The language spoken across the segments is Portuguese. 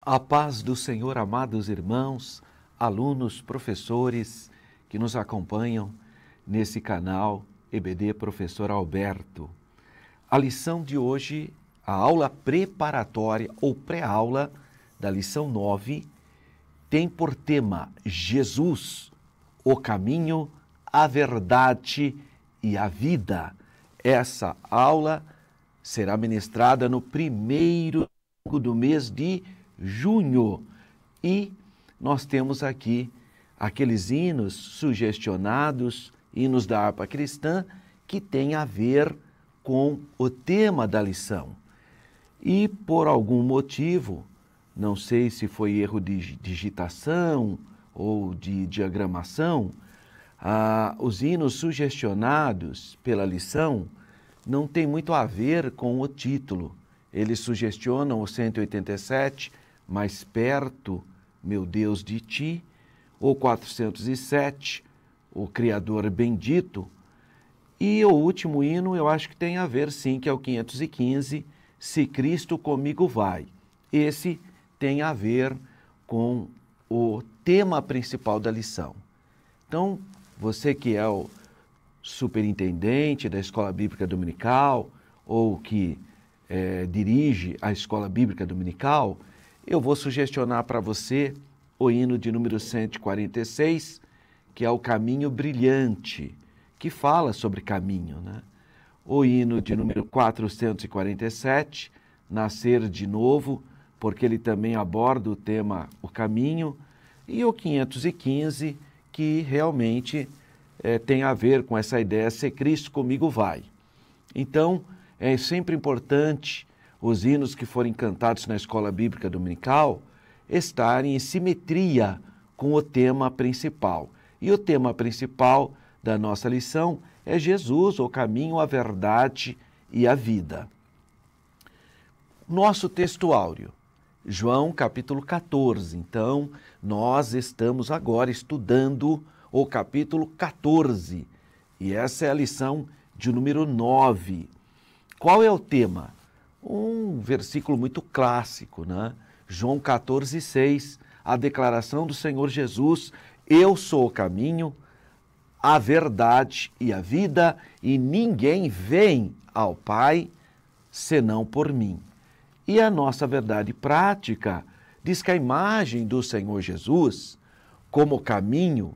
A paz do Senhor, amados irmãos, alunos, professores que nos acompanham nesse canal EBD Professor Alberto. A lição de hoje, a aula preparatória ou pré-aula da lição 9, tem por tema Jesus, o caminho, a verdade e a vida. Essa aula será ministrada no primeiro do mês de junho. E nós temos aqui aqueles hinos sugestionados, hinos da harpa cristã, que tem a ver com o tema da lição. E por algum motivo, não sei se foi erro de digitação ou de diagramação, os hinos sugestionados pela lição não tem muito a ver com o título. Eles sugestionam o 187, mais perto, meu Deus, de ti, o 407, o Criador bendito, e o último hino eu acho que tem a ver sim, que é o 515, se Cristo comigo vai. Esse tem a ver com o tema principal da lição. Então, você que é o superintendente da Escola Bíblica Dominical ou que dirige a Escola Bíblica Dominical, eu vou sugestionar para você o hino de número 146, que é o Caminho Brilhante, que fala sobre caminho, né? O hino de número 447, Nascer de Novo, porque ele também aborda o tema o caminho, e o 515, que realmente tem a ver com essa ideia, se Cristo comigo vai. Então, é sempre importante os hinos que forem cantados na Escola Bíblica Dominical estarem em simetria com o tema principal. E o tema principal da nossa lição é Jesus, o caminho, a verdade e a vida. Nosso texto áureo, João capítulo 14. Então, nós estamos agora estudando o capítulo 14. E essa é a lição de número 9. Qual é o tema? Um versículo muito clássico, né? João 14, 6, a declaração do Senhor Jesus, eu sou o caminho, a verdade e a vida, e ninguém vem ao Pai senão por mim. E a nossa verdade prática diz que a imagem do Senhor Jesus, como caminho,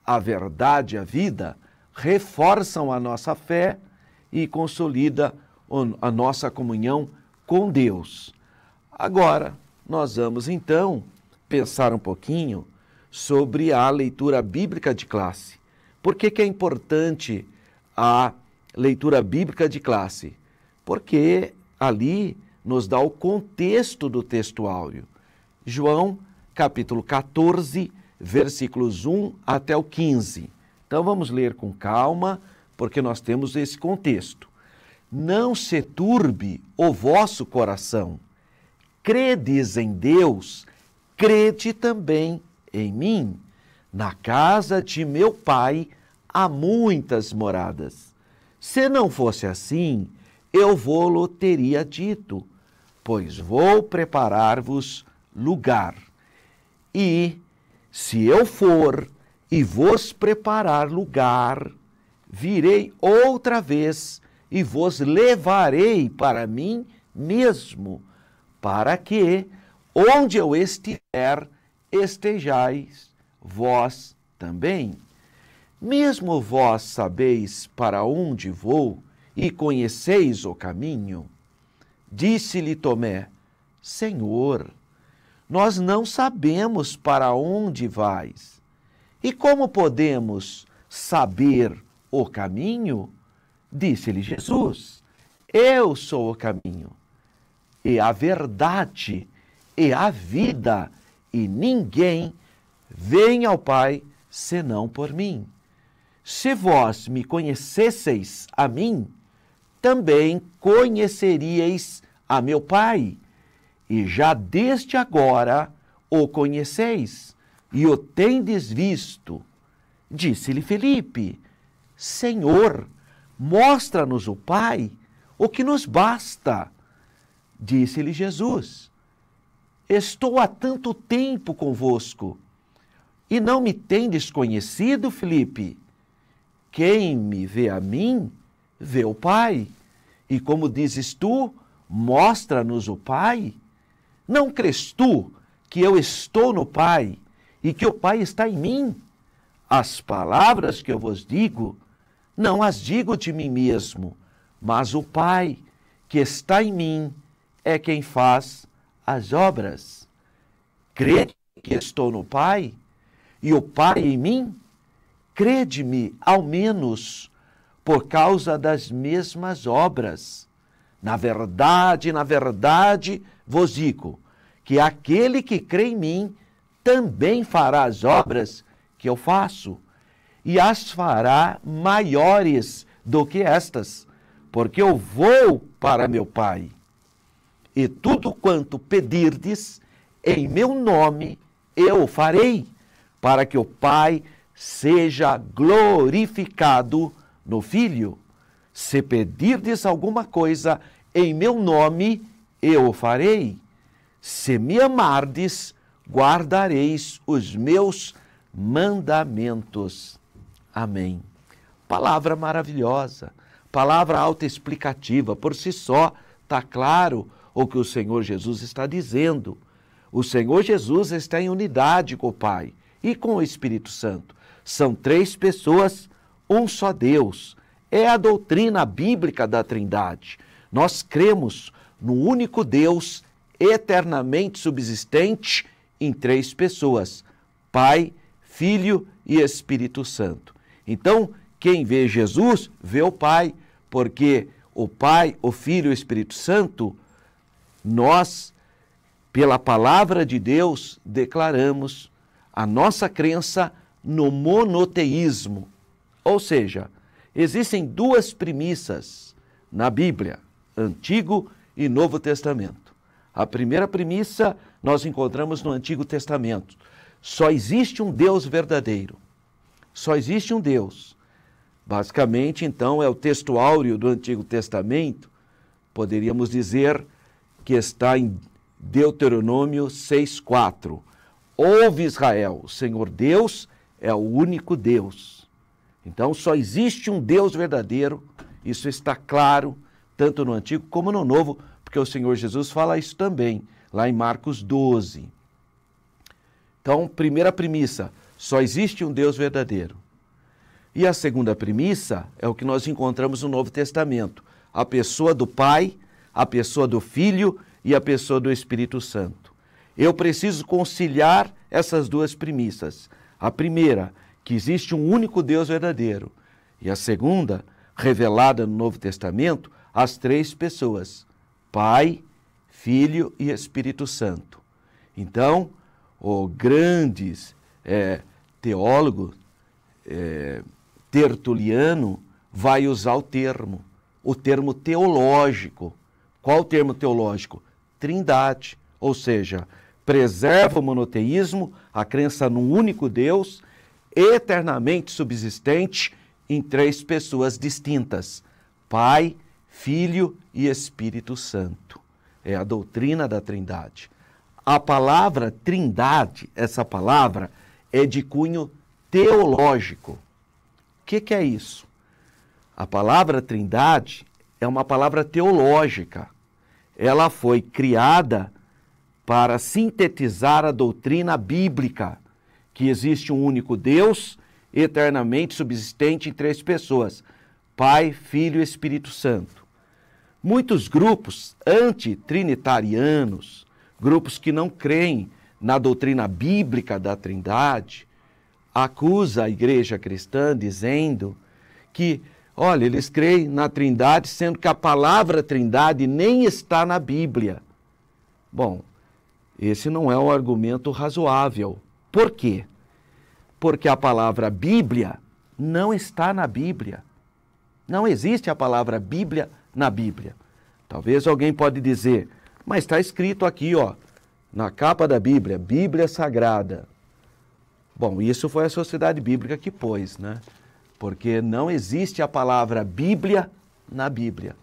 a verdade e a vida, reforçam a nossa fé e consolida a nossa comunhão com Deus. Agora, nós vamos então pensar um pouquinho sobre a leitura bíblica de classe. Por que é importante a leitura bíblica de classe? Porque ali nos dá o contexto do texto áureo. João, capítulo 14, versículos 1 até o 15. Então vamos ler com calma, porque nós temos esse contexto. Não se turbe o vosso coração. Credes em Deus, crede também em mim. Na casa de meu Pai há muitas moradas. Se não fosse assim, eu vô-lo teria dito, pois vou preparar-vos lugar. E, se eu for e vos preparar lugar, virei outra vez e vos levarei para mim mesmo, para que, onde eu estiver, estejais vós também. Mesmo vós sabeis para onde vou e conheceis o caminho. Disse-lhe Tomé, Senhor, nós não sabemos para onde vais. E como podemos saber o caminho? Disse-lhe Jesus, eu sou o caminho, e a verdade, e a vida, e ninguém vem ao Pai senão por mim. Se vós me conhecesseis a mim, também conheceríeis a meu Pai, e já desde agora o conheceis, e o tendes visto. Disse-lhe Filipe, Senhor, mostra-nos o Pai, o que nos basta. Disse-lhe Jesus: estou há tanto tempo convosco, e não me tendes conhecido, Filipe? Quem me vê a mim, vê o Pai. E como dizes tu, mostra-nos o Pai? Não crês tu que eu estou no Pai e que o Pai está em mim? As palavras que eu vos digo, não as digo de mim mesmo, mas o Pai que está em mim é quem faz as obras. Crede que estou no Pai e o Pai em mim? Crede-me, ao menos, por causa das mesmas obras. Na verdade, vos digo que aquele que crê em mim também fará as obras que eu faço, e as fará maiores do que estas, porque eu vou para meu Pai. E tudo quanto pedirdes em meu nome, eu o farei, para que o Pai seja glorificado no Filho. Se pedirdes alguma coisa em meu nome, eu o farei. Se me amardes, guardareis os meus mandamentos. Amém. Palavra maravilhosa, palavra autoexplicativa. Por si só, está claro o que o Senhor Jesus está dizendo. O Senhor Jesus está em unidade com o Pai e com o Espírito Santo. São três pessoas, um só Deus. É a doutrina bíblica da Trindade. Nós cremos no único Deus eternamente subsistente em três pessoas: Pai, Filho e Espírito Santo. Então, quem vê Jesus, vê o Pai, porque o Pai, o Filho e o Espírito Santo, nós, pela palavra de Deus, declaramos a nossa crença no monoteísmo. Ou seja, existem duas premissas na Bíblia, Antigo e Novo Testamento. A primeira premissa nós encontramos no Antigo Testamento. Só existe um Deus verdadeiro. Só existe um Deus. Basicamente, então, é o texto áureo do Antigo Testamento, poderíamos dizer que está em Deuteronômio 6,4. Ouve, Israel, o Senhor Deus é o único Deus. Então, só existe um Deus verdadeiro, isso está claro, tanto no Antigo como no Novo, porque o Senhor Jesus fala isso também, lá em Marcos 12. Então, primeira premissa, só existe um Deus verdadeiro. E a segunda premissa é o que nós encontramos no Novo Testamento, a pessoa do Pai, a pessoa do Filho e a pessoa do Espírito Santo. Eu preciso conciliar essas duas premissas. A primeira, que existe um único Deus verdadeiro. E a segunda, revelada no Novo Testamento, as três pessoas: Pai, Filho e Espírito Santo. Então, o grande teólogo Tertuliano vai usar o termo teológico. Qual o termo teológico? Trindade, ou seja, preserva o monoteísmo, a crença num único Deus, eternamente subsistente em três pessoas distintas: Pai, Filho e Espírito Santo. É a doutrina da Trindade. A palavra Trindade, essa palavra, é de cunho teológico. O que é isso? A palavra Trindade é uma palavra teológica. Ela foi criada para sintetizar a doutrina bíblica, que existe um único Deus, eternamente subsistente em três pessoas: Pai, Filho e Espírito Santo. Muitos grupos antitrinitarianos, grupos que não creem na doutrina bíblica da Trindade, acusam a igreja cristã dizendo que, olha, eles creem na Trindade, sendo que a palavra Trindade nem está na Bíblia. Bom, esse não é um argumento razoável. Por quê? Porque a palavra Bíblia não está na Bíblia. Não existe a palavra Bíblia na Bíblia. Talvez alguém pode dizer, mas está escrito aqui, ó, na capa da Bíblia, Bíblia Sagrada. Bom, isso foi a Sociedade Bíblica que pôs, né? porque não existe a palavra Bíblia na Bíblia.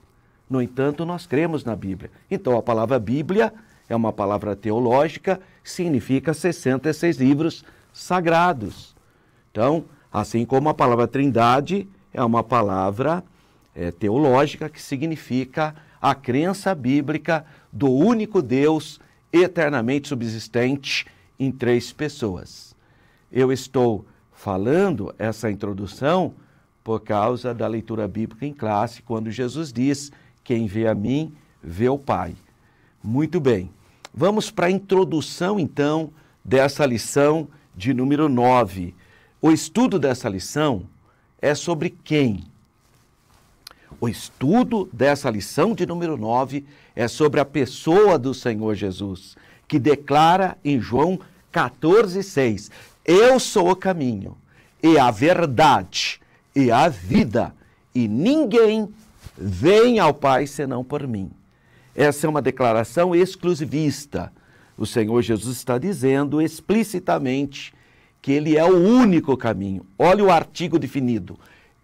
No entanto, nós cremos na Bíblia. Então, a palavra Bíblia é uma palavra teológica, significa 66 livros sagrados. Então, assim como a palavra Trindade é uma palavra teológica que significa a crença bíblica do único Deus eternamente subsistente em 3 pessoas. Eu estou falando essa introdução por causa da leitura bíblica em classe, quando Jesus diz: quem vê a mim, vê o Pai. Muito bem. Vamos para a introdução, então, dessa lição de número 9. O estudo dessa lição é sobre quem? O estudo dessa lição de número 9 é sobre a pessoa do Senhor Jesus, que declara em João 14,6: eu sou o caminho, e a verdade, e a vida, e ninguém vem ao Pai senão por mim. Essa é uma declaração exclusivista. O Senhor Jesus está dizendo explicitamente que Ele é o único caminho. Olha o artigo definido: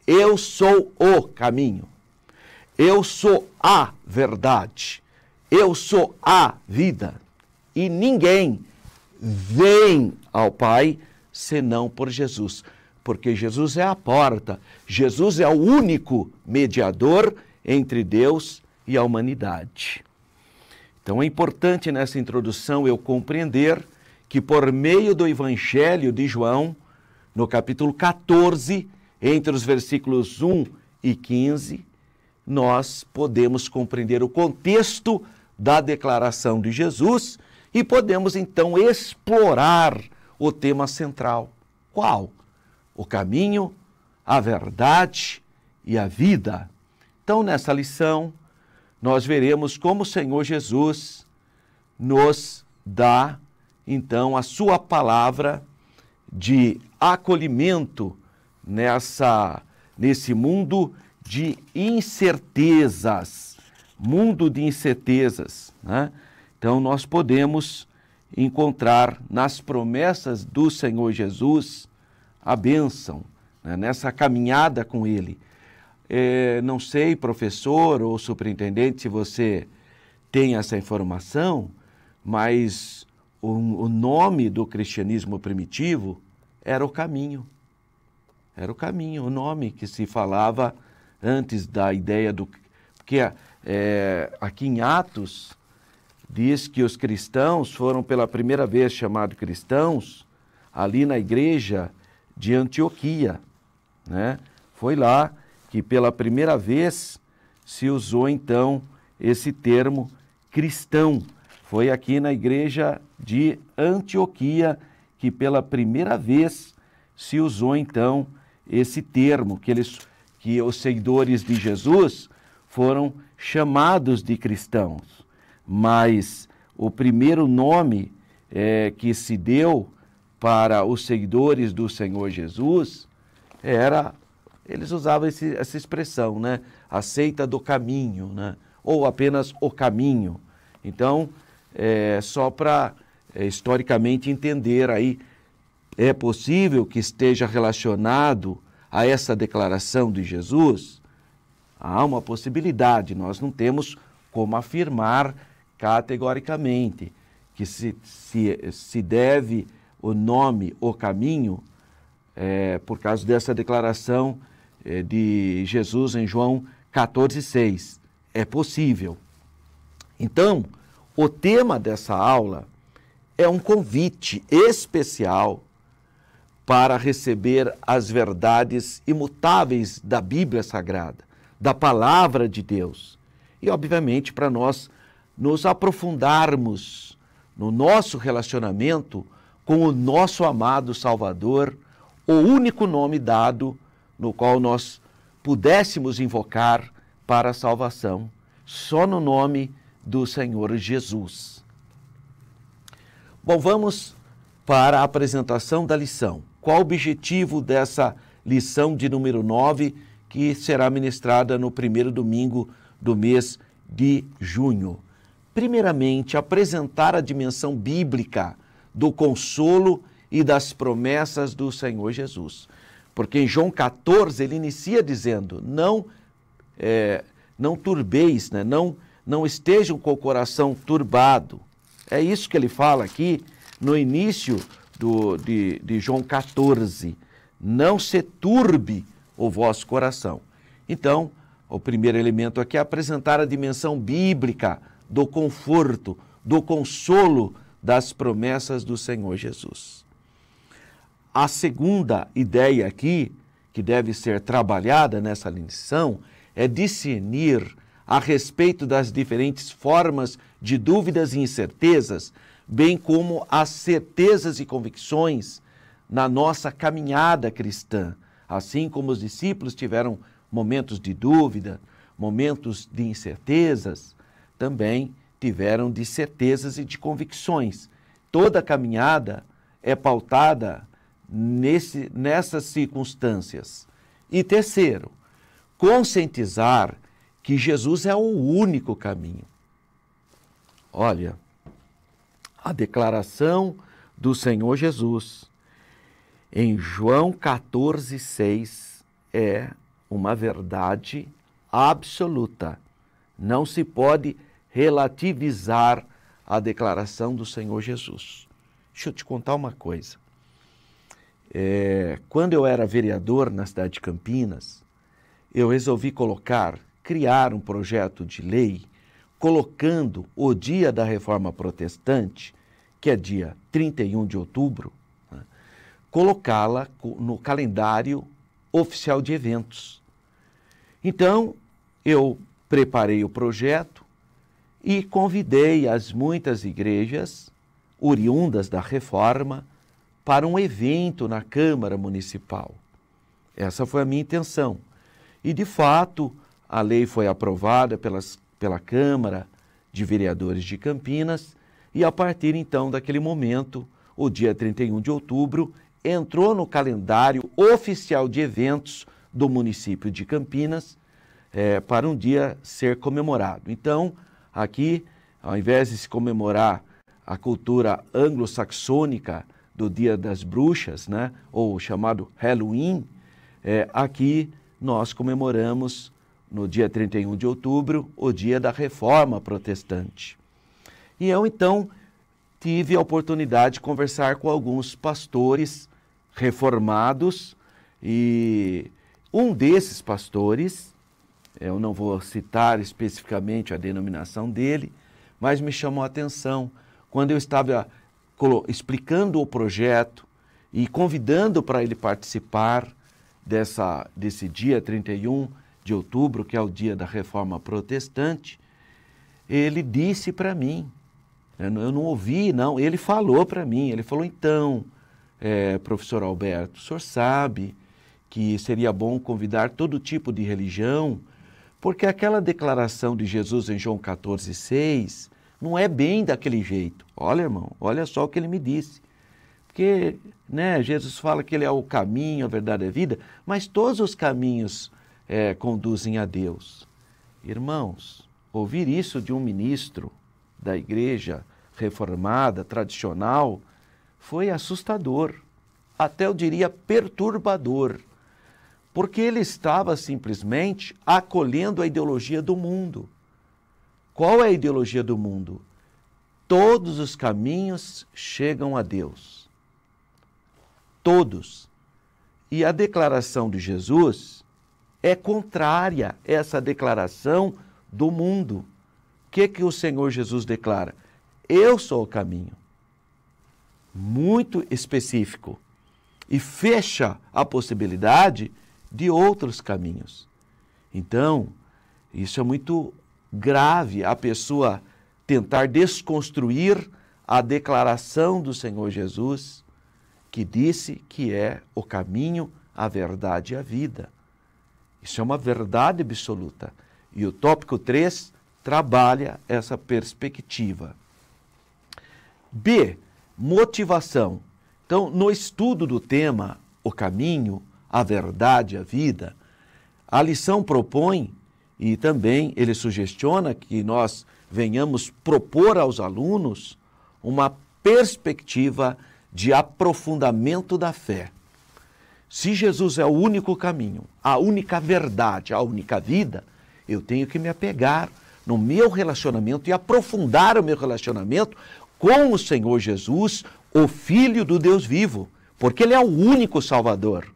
eu sou o caminho. Eu sou a verdade, eu sou a vida, e ninguém vem ao Pai senão por Jesus, porque Jesus é a porta, Jesus é o único mediador entre Deus e a humanidade. Então é importante nessa introdução eu compreender que por meio do Evangelho de João, no capítulo 14, entre os versículos 1 e 15, nós podemos compreender o contexto da declaração de Jesus e podemos então explorar o tema central. Qual? O caminho, a verdade e a vida. Então, nessa lição, nós veremos como o Senhor Jesus nos dá, então, a sua palavra de acolhimento nesse mundo de incertezas, né? Então, nós podemos encontrar nas promessas do Senhor Jesus a bênção, né? Nessa caminhada com Ele. Não sei, professor ou superintendente, se você tem essa informação, mas o nome do cristianismo primitivo era o caminho. Era o caminho, o nome que se falava antes da ideia do... Porque aqui em Atos diz que os cristãos foram pela primeira vez chamados cristãos ali na igreja de Antioquia, né? Foi lá que pela primeira vez se usou então esse termo cristão. Foi aqui na igreja de Antioquia que pela primeira vez se usou então esse termo, que os seguidores de Jesus foram chamados de cristãos. Mas o primeiro nome que se deu para os seguidores do Senhor Jesus eles usavam essa expressão, né? A seita do caminho, né? Ou apenas o caminho. Então, só para historicamente entender aí, é possível que esteja relacionado a essa declaração de Jesus? Há uma possibilidade, nós não temos como afirmar categoricamente que se deve o nome, o caminho, por causa dessa declaração de Jesus em João 14,6. É possível. Então, o tema dessa aula é um convite especial para receber as verdades imutáveis da Bíblia Sagrada, da Palavra de Deus. E, obviamente, para nós nos aprofundarmos no nosso relacionamento com o nosso amado Salvador, o único nome dado no qual nós pudéssemos invocar para a salvação, só no nome do Senhor Jesus. Bom, vamos para a apresentação da lição. Qual o objetivo dessa lição de número 9, que será ministrada no primeiro domingo do mês de junho? Primeiramente, apresentar a dimensão bíblica do consolo e das promessas do Senhor Jesus. Porque em João 14 ele inicia dizendo, não turbeis, né? Não estejam com o coração turbado. É isso que ele fala aqui no início de João 14. Não se turbe o vosso coração. Então, o primeiro elemento aqui é apresentar a dimensão bíblica do conforto, do consolo das promessas do Senhor Jesus. A segunda ideia aqui, que deve ser trabalhada nessa lição, é discernir a respeito das diferentes formas de dúvidas e incertezas, bem como as certezas e convicções na nossa caminhada cristã. Assim como os discípulos tiveram momentos de dúvida, momentos de incertezas, também tiveram de certezas e de convicções. Toda caminhada é pautada nessas circunstâncias. E terceiro, conscientizar que Jesus é o único caminho. Olha, a declaração do Senhor Jesus em João 14,6 é uma verdade absoluta. Não se pode relativizar a declaração do Senhor Jesus. Deixa eu te contar uma coisa. Quando eu era vereador na cidade de Campinas, eu resolvi criar um projeto de lei colocando o dia da Reforma Protestante, que é dia 31 de outubro, né, colocá-la no calendário oficial de eventos. Então, eu preparei o projeto e convidei as muitas igrejas oriundas da Reforma para um evento na Câmara Municipal. Essa foi a minha intenção. E, de fato, a lei foi aprovada pela Câmara de Vereadores de Campinas e, a partir, então, daquele momento, o dia 31 de outubro, entrou no calendário oficial de eventos do município de Campinas para um dia ser comemorado. Então, aqui, ao invés de se comemorar a cultura anglo-saxônica do Dia das Bruxas, né, ou chamado Halloween, aqui nós comemoramos, no dia 31 de outubro, o dia da Reforma Protestante. E eu, então, tive a oportunidade de conversar com alguns pastores reformados e um desses pastores, eu não vou citar especificamente a denominação dele, mas me chamou a atenção quando eu estava explicando o projeto e convidando para ele participar desse dia 31 de outubro, que é o dia da Reforma Protestante. Ele disse para mim, eu não ouvi, não, ele falou para mim, ele falou, então, professor Alberto, o senhor sabe que seria bom convidar todo tipo de religião, porque aquela declaração de Jesus em João 14,6 não é bem daquele jeito. Olha, irmão, olha só o que ele me disse. Porque, né, Jesus fala que ele é o caminho, a verdade e a vida, mas todos os caminhos conduzem a Deus. Irmãos, ouvir isso de um ministro da igreja reformada, tradicional, foi assustador, até eu diria perturbador, porque ele estava simplesmente acolhendo a ideologia do mundo. Qual é a ideologia do mundo? Todos os caminhos chegam a Deus. Todos. E a declaração de Jesus é contrária a essa declaração do mundo. O que o Senhor Jesus declara? Eu sou o caminho. Muito específico. E fecha a possibilidade de outros caminhos. Então, isso é muito grave, a pessoa tentar desconstruir a declaração do Senhor Jesus, que disse que é o caminho, a verdade e a vida. Isso é uma verdade absoluta. E o tópico 3 trabalha essa perspectiva. B, motivação. Então, no estudo do tema, o caminho, a verdade, a vida, a lição propõe, e também ele sugestiona que nós venhamos propor aos alunos uma perspectiva de aprofundamento da fé. Se Jesus é o único caminho, a única verdade, a única vida, eu tenho que me apegar no meu relacionamento e aprofundar o meu relacionamento com o Senhor Jesus, o Filho do Deus vivo, porque Ele é o único Salvador.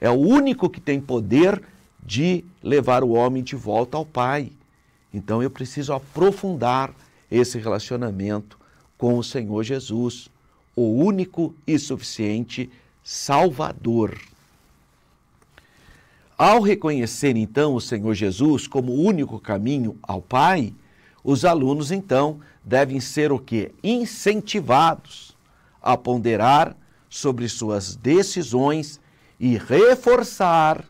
É o único que tem poder de levar o homem de volta ao Pai. Então eu preciso aprofundar esse relacionamento com o Senhor Jesus, o único e suficiente Salvador. Ao reconhecer então o Senhor Jesus como o único caminho ao Pai, os alunos então devem ser o quê? Incentivados a ponderar sobre suas decisões e reforçar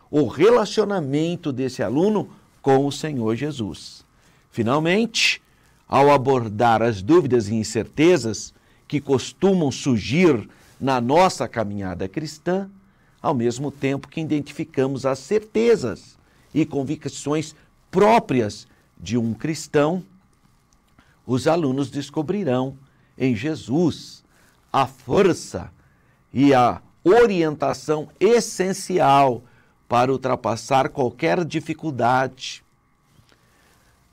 o relacionamento desse aluno com o Senhor Jesus. Finalmente, ao abordar as dúvidas e incertezas que costumam surgir na nossa caminhada cristã, ao mesmo tempo que identificamos as certezas e convicções próprias de um cristão, os alunos descobrirão em Jesus a força e a orientação essencial para ultrapassar qualquer dificuldade.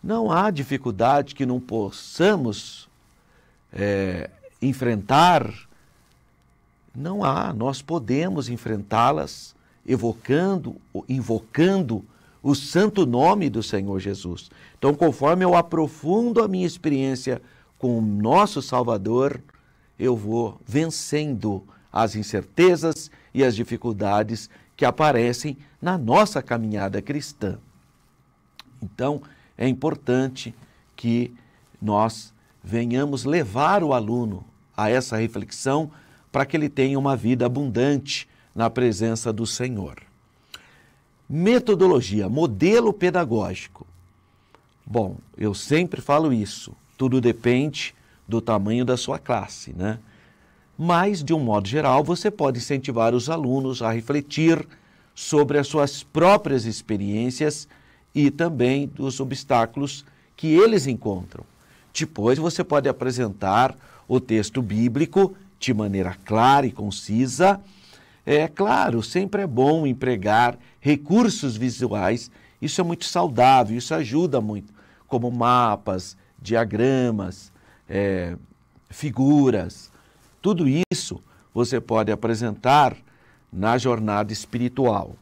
Não há dificuldade que não possamos enfrentar. Não há, nós podemos enfrentá-las invocando o santo nome do Senhor Jesus. Então, conforme eu aprofundo a minha experiência com o nosso Salvador, eu vou vencendo as incertezas e as dificuldades que aparecem na nossa caminhada cristã. Então, é importante que nós venhamos levar o aluno a essa reflexão para que ele tenha uma vida abundante na presença do Senhor. Metodologia, modelo pedagógico. Bom, eu sempre falo isso, tudo depende do tamanho da sua classe, né? Mas, de um modo geral, você pode incentivar os alunos a refletir sobre as suas próprias experiências e também dos obstáculos que eles encontram. Depois, você pode apresentar o texto bíblico de maneira clara e concisa. É claro, sempre é bom empregar recursos visuais, isso é muito saudável, isso ajuda muito, como mapas, diagramas, figuras. Tudo isso você pode apresentar na jornada espiritual.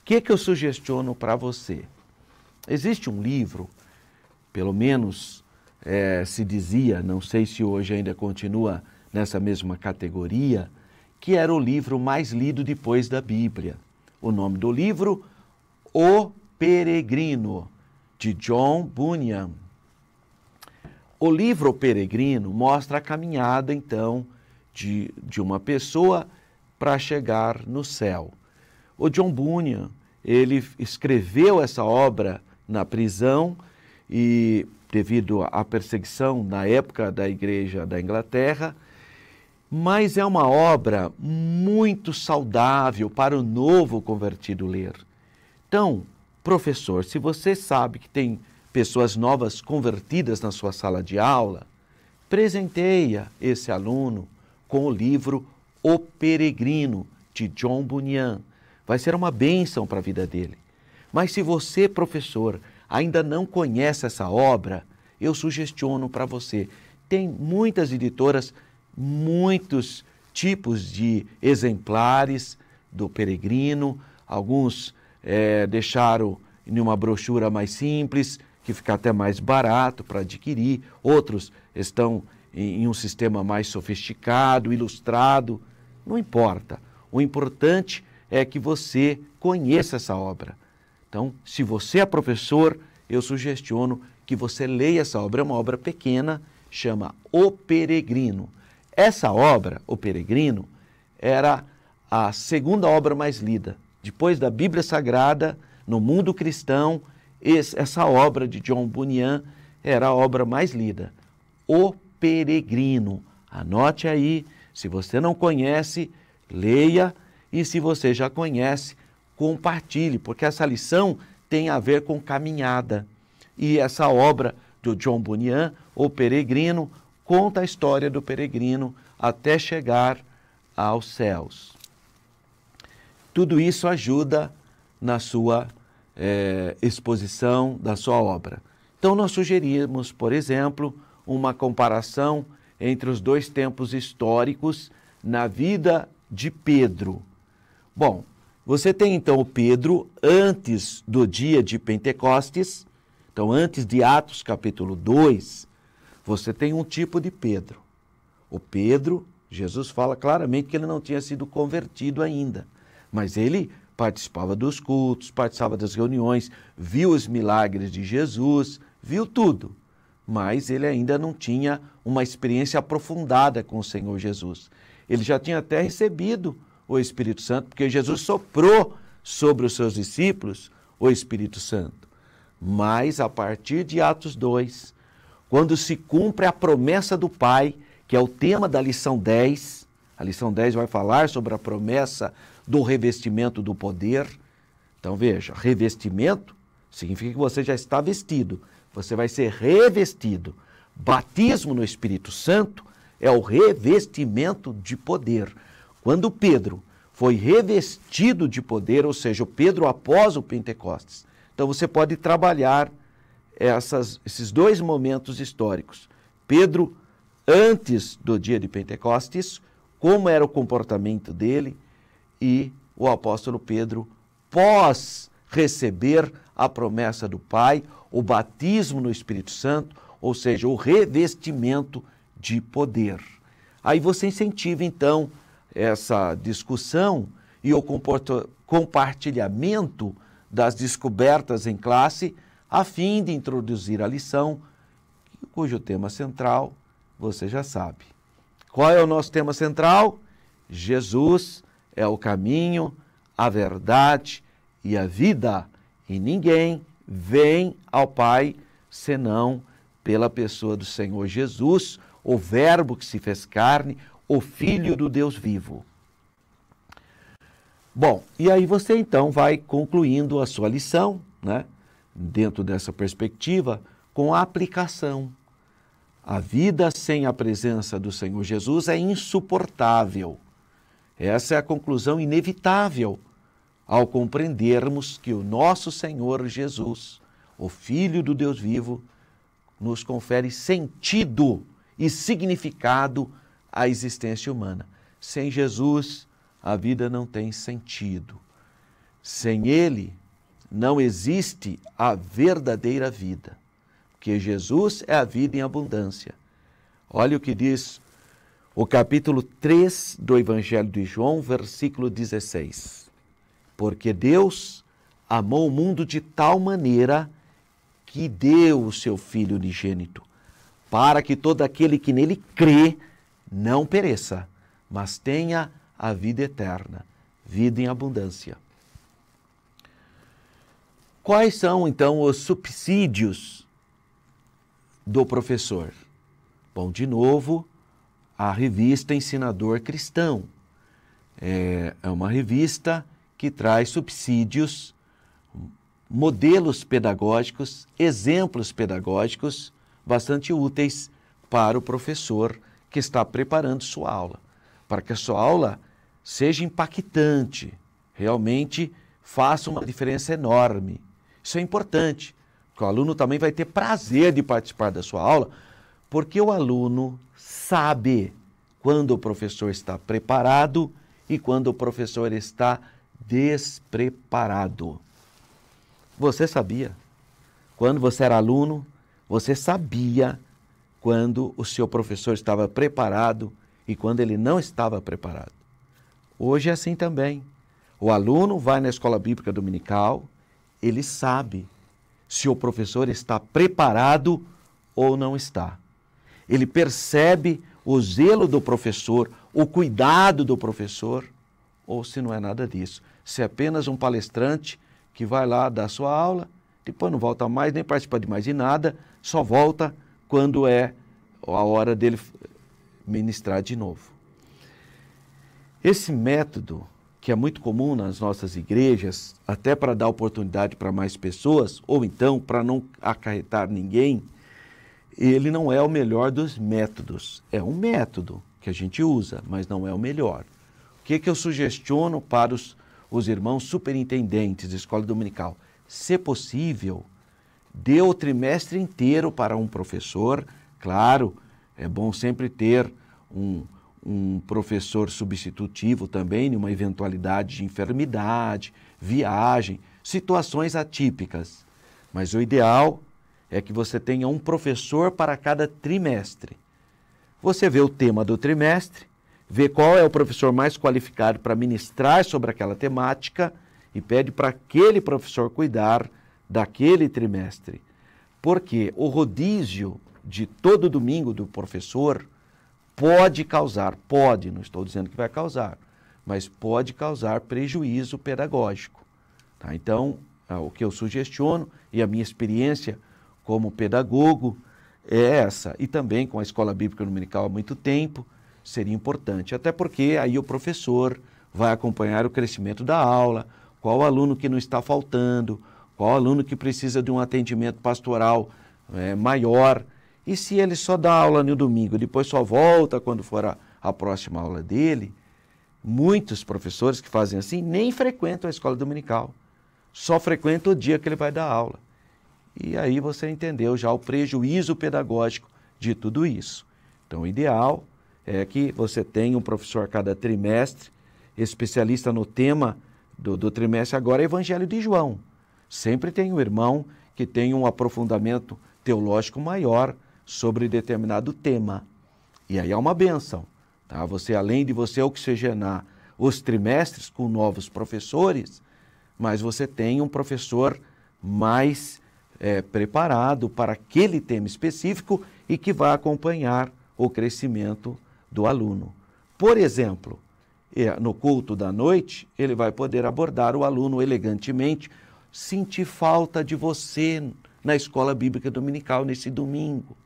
O que eu sugestiono para você? Existe um livro, pelo menos se dizia, não sei se hoje ainda continua nessa mesma categoria, que era o livro mais lido depois da Bíblia. O nome do livro, O Peregrino, de John Bunyan. O livro O Peregrino mostra a caminhada, então, de uma pessoa para chegar no céu. O John Bunyan, ele escreveu essa obra na prisão e devido à perseguição na época da Igreja da Inglaterra, mas é uma obra muito saudável para o novo convertido ler. Então, professor, se você sabe que tem pessoas novas convertidas na sua sala de aula, presenteia esse aluno com o livro O Peregrino, de John Bunyan. Vai ser uma bênção para a vida dele. Mas se você, professor, ainda não conhece essa obra, eu sugestiono para você. Tem muitas editoras, muitos tipos de exemplares do Peregrino. Alguns deixaram em uma brochura mais simples, que fica até mais barato para adquirir. Outros estão em um sistema mais sofisticado, ilustrado. Não importa. O importante é que você conheça essa obra. Então, se você é professor, eu sugestiono que você leia essa obra. É uma obra pequena, chama O Peregrino. Essa obra, O Peregrino, era a segunda obra mais lida. Depois da Bíblia Sagrada, no mundo cristão, essa obra de John Bunyan era a obra mais lida. O Peregrino. Anote aí, se você não conhece, leia, e se você já conhece, compartilhe, porque essa lição tem a ver com caminhada. E essa obra do John Bunyan, O Peregrino, conta a história do peregrino até chegar aos céus. tudo isso ajuda na sua exposição da sua obra. Então, nós sugerimos, por exemplo, uma comparação entre os dois tempos históricos na vida de Pedro. Bom, você tem então o Pedro antes do dia de Pentecostes, então antes de Atos capítulo 2, você tem um tipo de Pedro. O Pedro, Jesus fala claramente que ele não tinha sido convertido ainda, mas ele participava dos cultos, participava das reuniões, viu os milagres de Jesus, viu tudo, mas ele ainda não tinha uma experiência aprofundada com o Senhor Jesus. Ele já tinha até recebido o Espírito Santo, porque Jesus soprou sobre os seus discípulos o Espírito Santo. Mas a partir de Atos 2, quando se cumpre a promessa do Pai, que é o tema da lição 10, a lição 10 vai falar sobre a promessa do revestimento do poder. Então veja, revestimento significa que você já está vestido, você vai ser revestido. Batismo no Espírito Santo é o revestimento de poder. Quando Pedro foi revestido de poder, ou seja, o Pedro após o Pentecostes. Então você pode trabalhar esses dois momentos históricos. Pedro antes do dia de Pentecostes, como era o comportamento dele, e o apóstolo Pedro pós receber a promessa do Pai, o batismo no Espírito Santo, ou seja, o revestimento de poder. Aí você incentiva então essa discussão e o compartilhamento das descobertas em classe, a fim de introduzir a lição, cujo tema central você já sabe. Qual é o nosso tema central? Jesus é o caminho, a verdade e a vida, e ninguém vem ao Pai senão pela pessoa do Senhor Jesus, o Verbo que se fez carne, o Filho do Deus vivo. Bom, e aí você então vai concluindo a sua lição, né, dentro dessa perspectiva, com a aplicação. A vida sem a presença do Senhor Jesus é insuportável. Essa é a conclusão inevitável ao compreendermos que o nosso Senhor Jesus, o Filho do Deus vivo, nos confere sentido e significado à existência humana. Sem Jesus, a vida não tem sentido. Sem Ele, não existe a verdadeira vida, porque Jesus é a vida em abundância. Olha o que diz o capítulo 3 do Evangelho de João, versículo 16. Porque Deus amou o mundo de tal maneira que deu o seu Filho unigênito, para que todo aquele que nele crê não pereça, mas tenha a vida eterna, vida em abundância. Quais são, então, os subsídios do professor? Bom, de novo, a revista Ensinador Cristão. É uma revista que traz subsídios, modelos pedagógicos, exemplos pedagógicos bastante úteis para o professor que está preparando sua aula, para que a sua aula seja impactante, realmente faça uma diferença enorme. Isso é importante, porque o aluno também vai ter prazer de participar da sua aula, porque o aluno sabe quando o professor está preparado e quando o professor está despreparado. Você sabia? Quando você era aluno, você sabia quando o seu professor estava preparado e quando ele não estava preparado. Hoje é assim também. O aluno vai na escola bíblica dominical, ele sabe se o professor está preparado ou não está. Ele percebe o zelo do professor, o cuidado do professor, ou se não é nada disso. Se é apenas um palestrante que vai lá dar sua aula, depois não volta mais, nem participa de mais de nada, só volta quando é a hora dele ministrar de novo. Esse método, que é muito comum nas nossas igrejas, até para dar oportunidade para mais pessoas, ou então para não acarretar ninguém, ele não é o melhor dos métodos. É um método que a gente usa, mas não é o melhor. O que eu sugestiono para os irmãos superintendentes de escola dominical, se possível, dê o trimestre inteiro para um professor. Claro, é bom sempre ter um professor substitutivo também, numa eventualidade de enfermidade, viagem, situações atípicas. Mas o ideal é que você tenha um professor para cada trimestre. Você vê o tema do trimestre, vê qual é o professor mais qualificado para ministrar sobre aquela temática e pede para aquele professor cuidar daquele trimestre. Porque o rodízio de todo domingo do professor pode causar, não estou dizendo que vai causar, mas pode causar prejuízo pedagógico. Tá? Então, o que eu sugestiono e a minha experiência como pedagogo é essa, e também com a Escola Bíblica Dominical há muito tempo, seria importante, até porque aí o professor vai acompanhar o crescimento da aula, qual aluno que não está faltando, qual aluno que precisa de um atendimento pastoral maior, e se ele só dá aula no domingo, depois só volta quando for a próxima aula dele, muitos professores que fazem assim nem frequentam a escola dominical, só frequentam o dia que ele vai dar aula. E aí você entendeu já o prejuízo pedagógico de tudo isso. Então, o ideal é que você tenha um professor a cada trimestre, especialista no tema do trimestre agora é Evangelho de João. Sempre tem um irmão que tem um aprofundamento teológico maior sobre determinado tema. E aí é uma bênção. Tá? Você, além de você oxigenar os trimestres com novos professores, mas você tem um professor mais preparado para aquele tema específico e que vai acompanhar o crescimento do aluno. Por exemplo, no culto da noite, ele vai poder abordar o aluno elegantemente, sentir falta de você na escola bíblica dominical nesse domingo.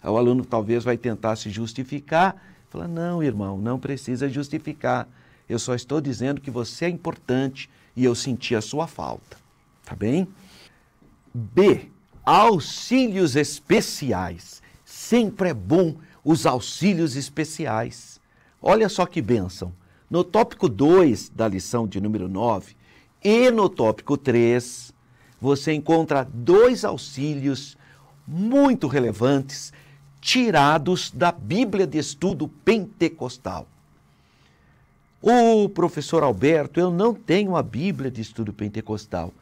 O aluno talvez vai tentar se justificar, falar, não, irmão, não precisa justificar, eu só estou dizendo que você é importante e eu senti a sua falta, tá bem? B, auxílios especiais. Sempre é bom os auxílios especiais. Olha só que bênção. No tópico 2 da lição de número 9 e no tópico 3, você encontra 2 auxílios muito relevantes tirados da Bíblia de Estudo Pentecostal. Professor Alberto, eu não tenho a Bíblia de Estudo Pentecostal.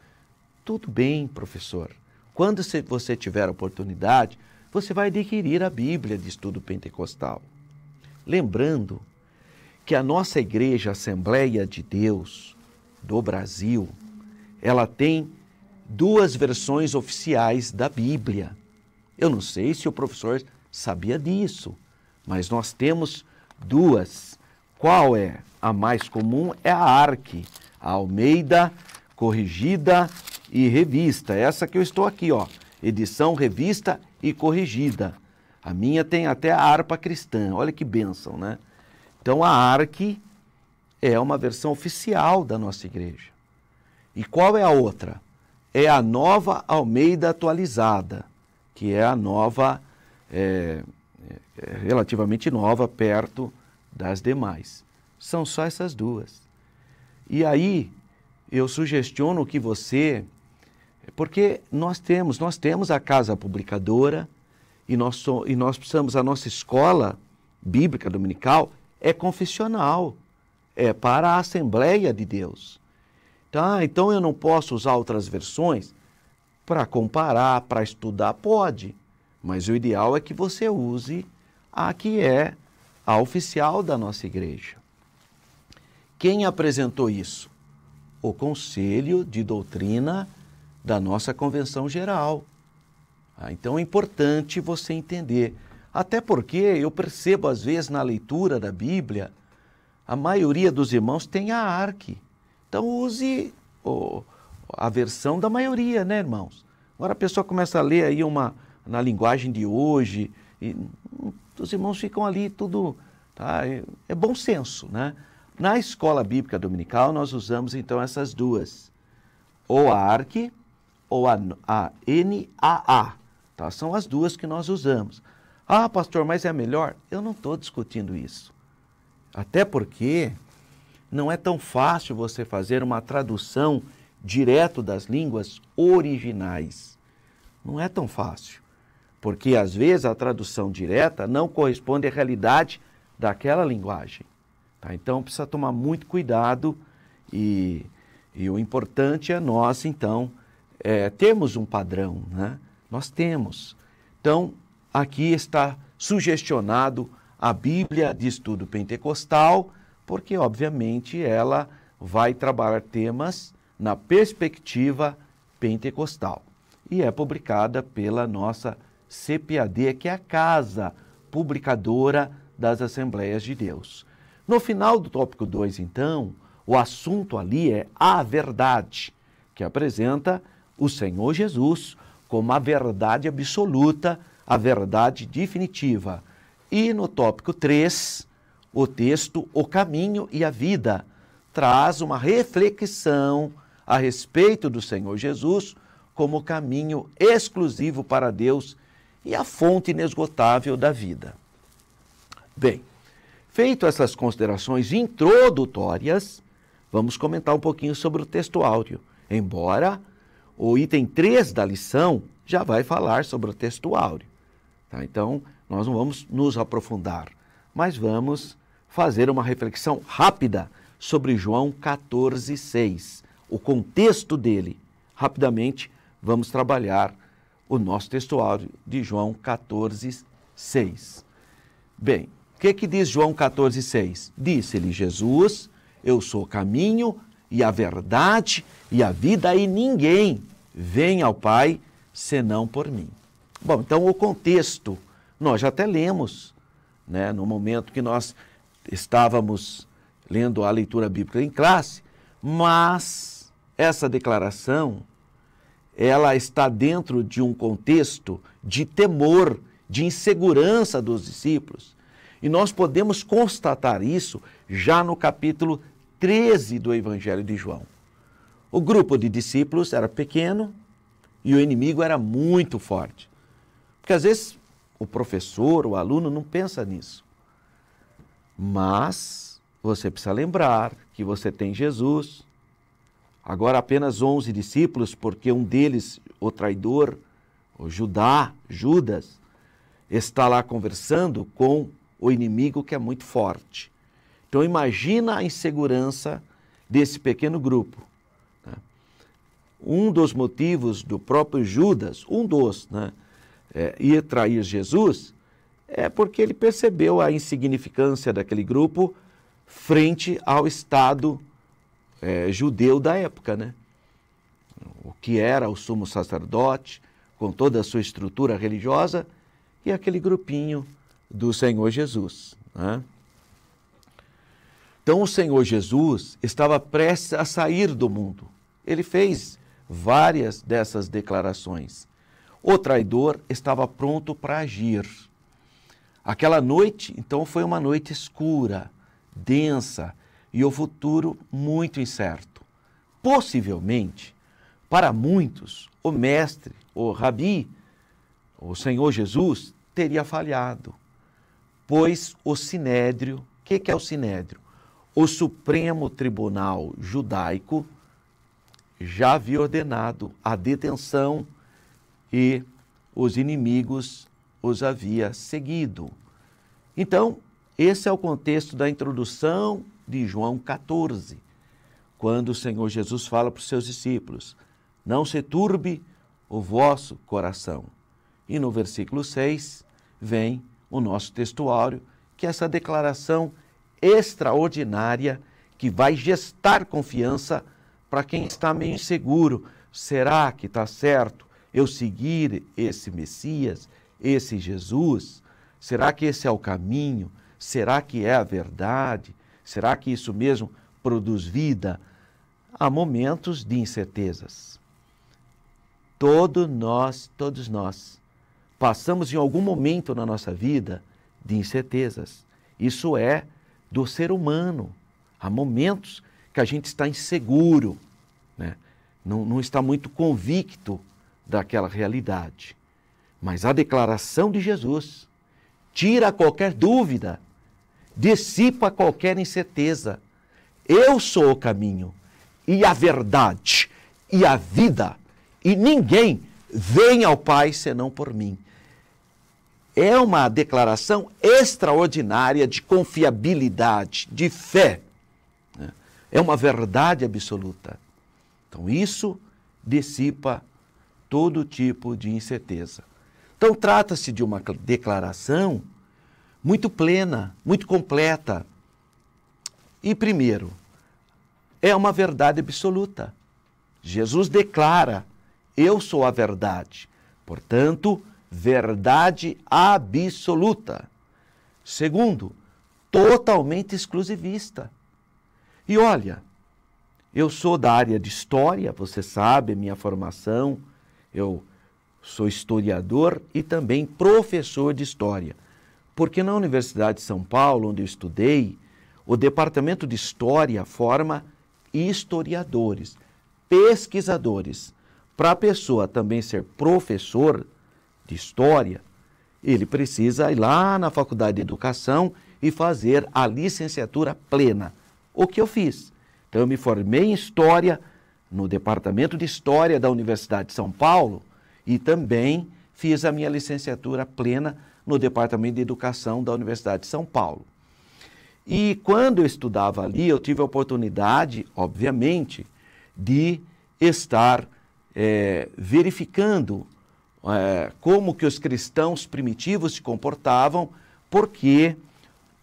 Tudo bem, professor. Quando você tiver a oportunidade, você vai adquirir a Bíblia de Estudo Pentecostal. Lembrando que a nossa Igreja Assembleia de Deus do Brasil, ela tem 2 versões oficiais da Bíblia. Eu não sei se o professor sabia disso, mas nós temos 2. Qual é? A mais comum é a ARC, a Almeida Corrigida e Revista. Essa que eu estou aqui, ó, edição revista e corrigida. A minha tem até a harpa cristã, olha que bênção, né? Então a ARC é uma versão oficial da nossa igreja. E qual é a outra? É a Nova Almeida Atualizada, que é a nova, relativamente nova, perto das demais. São só essas 2. E aí, eu sugestiono que você, porque nós temos a casa publicadora e nós precisamos, a nossa escola bíblica dominical é confessional, é para a Assembleia de Deus. Tá? Então eu não posso usar outras versões para comparar, para estudar, pode, mas o ideal é que você use a que é a oficial da nossa igreja. Quem apresentou isso? O Conselho de Doutrina da nossa Convenção Geral. Então é importante você entender, até porque eu percebo às vezes na leitura da Bíblia, a maioria dos irmãos tem a ARC. Então use a versão da maioria, né, irmãos? Agora a pessoa começa a ler aí na linguagem de hoje, e os irmãos ficam ali tudo, tá? É bom senso, né? Na escola bíblica dominical nós usamos então essas 2, ou a ARC ou a NAA, tá? São as 2 que nós usamos. Ah, pastor, mas é melhor? Eu não estou discutindo isso. Até porque não é tão fácil você fazer uma tradução direto das línguas originais. Não é tão fácil, porque às vezes a tradução direta não corresponde à realidade daquela linguagem. Tá? Então precisa tomar muito cuidado e o importante é nós, então, termos um padrão, né? Nós temos. Então, aqui está sugestionado a Bíblia de Estudo Pentecostal, porque, obviamente, ela vai trabalhar temas na perspectiva pentecostal. E é publicada pela nossa CPAD, que é a Casa Publicadora das Assembleias de Deus. No final do tópico 2, então, o assunto ali é a verdade, que apresenta o Senhor Jesus como a verdade absoluta, a verdade definitiva. E no tópico 3, o texto O Caminho e a Vida traz uma reflexão a respeito do Senhor Jesus como o caminho exclusivo para Deus e a fonte inesgotável da vida. Bem, feito essas considerações introdutórias, vamos comentar um pouquinho sobre o texto áureo, embora o item 3 da lição já vai falar sobre o texto áureo. Tá? Então, nós não vamos nos aprofundar, mas vamos fazer uma reflexão rápida sobre João 14,6, o contexto dele. Rapidamente, vamos trabalhar o nosso texto áureo de João 14,6. Bem, o que diz João 14,6? Disse-lhe Jesus: eu sou o caminho e a verdade e a vida, e ninguém vem ao Pai senão por mim. Bom, então o contexto, nós já até lemos, né, no momento que nós estávamos lendo a leitura bíblica em classe, mas essa declaração, ela está dentro de um contexto de temor, de insegurança dos discípulos. E nós podemos constatar isso já no capítulo 13 do Evangelho de João. O grupo de discípulos era pequeno e o inimigo era muito forte. Porque às vezes o professor, o aluno não pensa nisso. Mas você precisa lembrar que você tem Jesus. Agora apenas 11 discípulos, porque um deles, o traidor, o Judas, está lá conversando com o inimigo que é muito forte. Então imagina a insegurança desse pequeno grupo. Né? Um dos motivos do próprio Judas, ir trair Jesus, é porque ele percebeu a insignificância daquele grupo frente ao Estado judeu da época, né? O que era o sumo sacerdote, com toda a sua estrutura religiosa, e aquele grupinho do Senhor Jesus. Né? Então o Senhor Jesus estava prestes a sair do mundo. Ele fez várias dessas declarações. O traidor estava pronto para agir. Aquela noite, então, foi uma noite escura, densa, e o futuro muito incerto. Possivelmente, para muitos, o mestre, o rabi, o Senhor Jesus, teria falhado, pois o Sinédrio, o que é o Sinédrio? O Supremo Tribunal Judaico já havia ordenado a detenção e os inimigos os havia seguido. Então, esse é o contexto da introdução de João 14, quando o Senhor Jesus fala para os seus discípulos: não se turbe o vosso coração. E no versículo 6 vem o nosso texto áureo, que é essa declaração extraordinária que vai gestar confiança para quem está meio inseguro. Será que está certo eu seguir esse Messias, esse Jesus? Será que esse é o caminho? Será que é a verdade? Será que isso mesmo produz vida? Há momentos de incertezas. Todos nós, passamos em algum momento na nossa vida de incertezas. Isso é do ser humano. Há momentos que a gente está inseguro, né? Não está muito convicto daquela realidade. Mas a declaração de Jesus tira qualquer dúvida, dissipa qualquer incerteza. Eu sou o caminho e a verdade e a vida, e ninguém vem ao Pai senão por mim. É uma declaração extraordinária de confiabilidade, de fé. É uma verdade absoluta. Então, isso dissipa todo tipo de incerteza. Então, trata-se de uma declaração muito plena, muito completa. E, primeiro, é uma verdade absoluta. Jesus declara: eu sou a verdade. Portanto, verdade absoluta. Segundo, totalmente exclusivista. E olha, eu sou da área de história, você sabe, minha formação, eu sou historiador e também professor de história. Porque na Universidade de São Paulo, onde eu estudei, o departamento de história forma historiadores, pesquisadores. Para a pessoa também ser professor de história, ele precisa ir lá na Faculdade de Educação e fazer a licenciatura plena. O que eu fiz? Então, eu me formei em História no Departamento de História da Universidade de São Paulo e também fiz a minha licenciatura plena no Departamento de Educação da Universidade de São Paulo. E quando eu estudava ali, eu tive a oportunidade, obviamente, de estar verificando como que os cristãos primitivos se comportavam, porque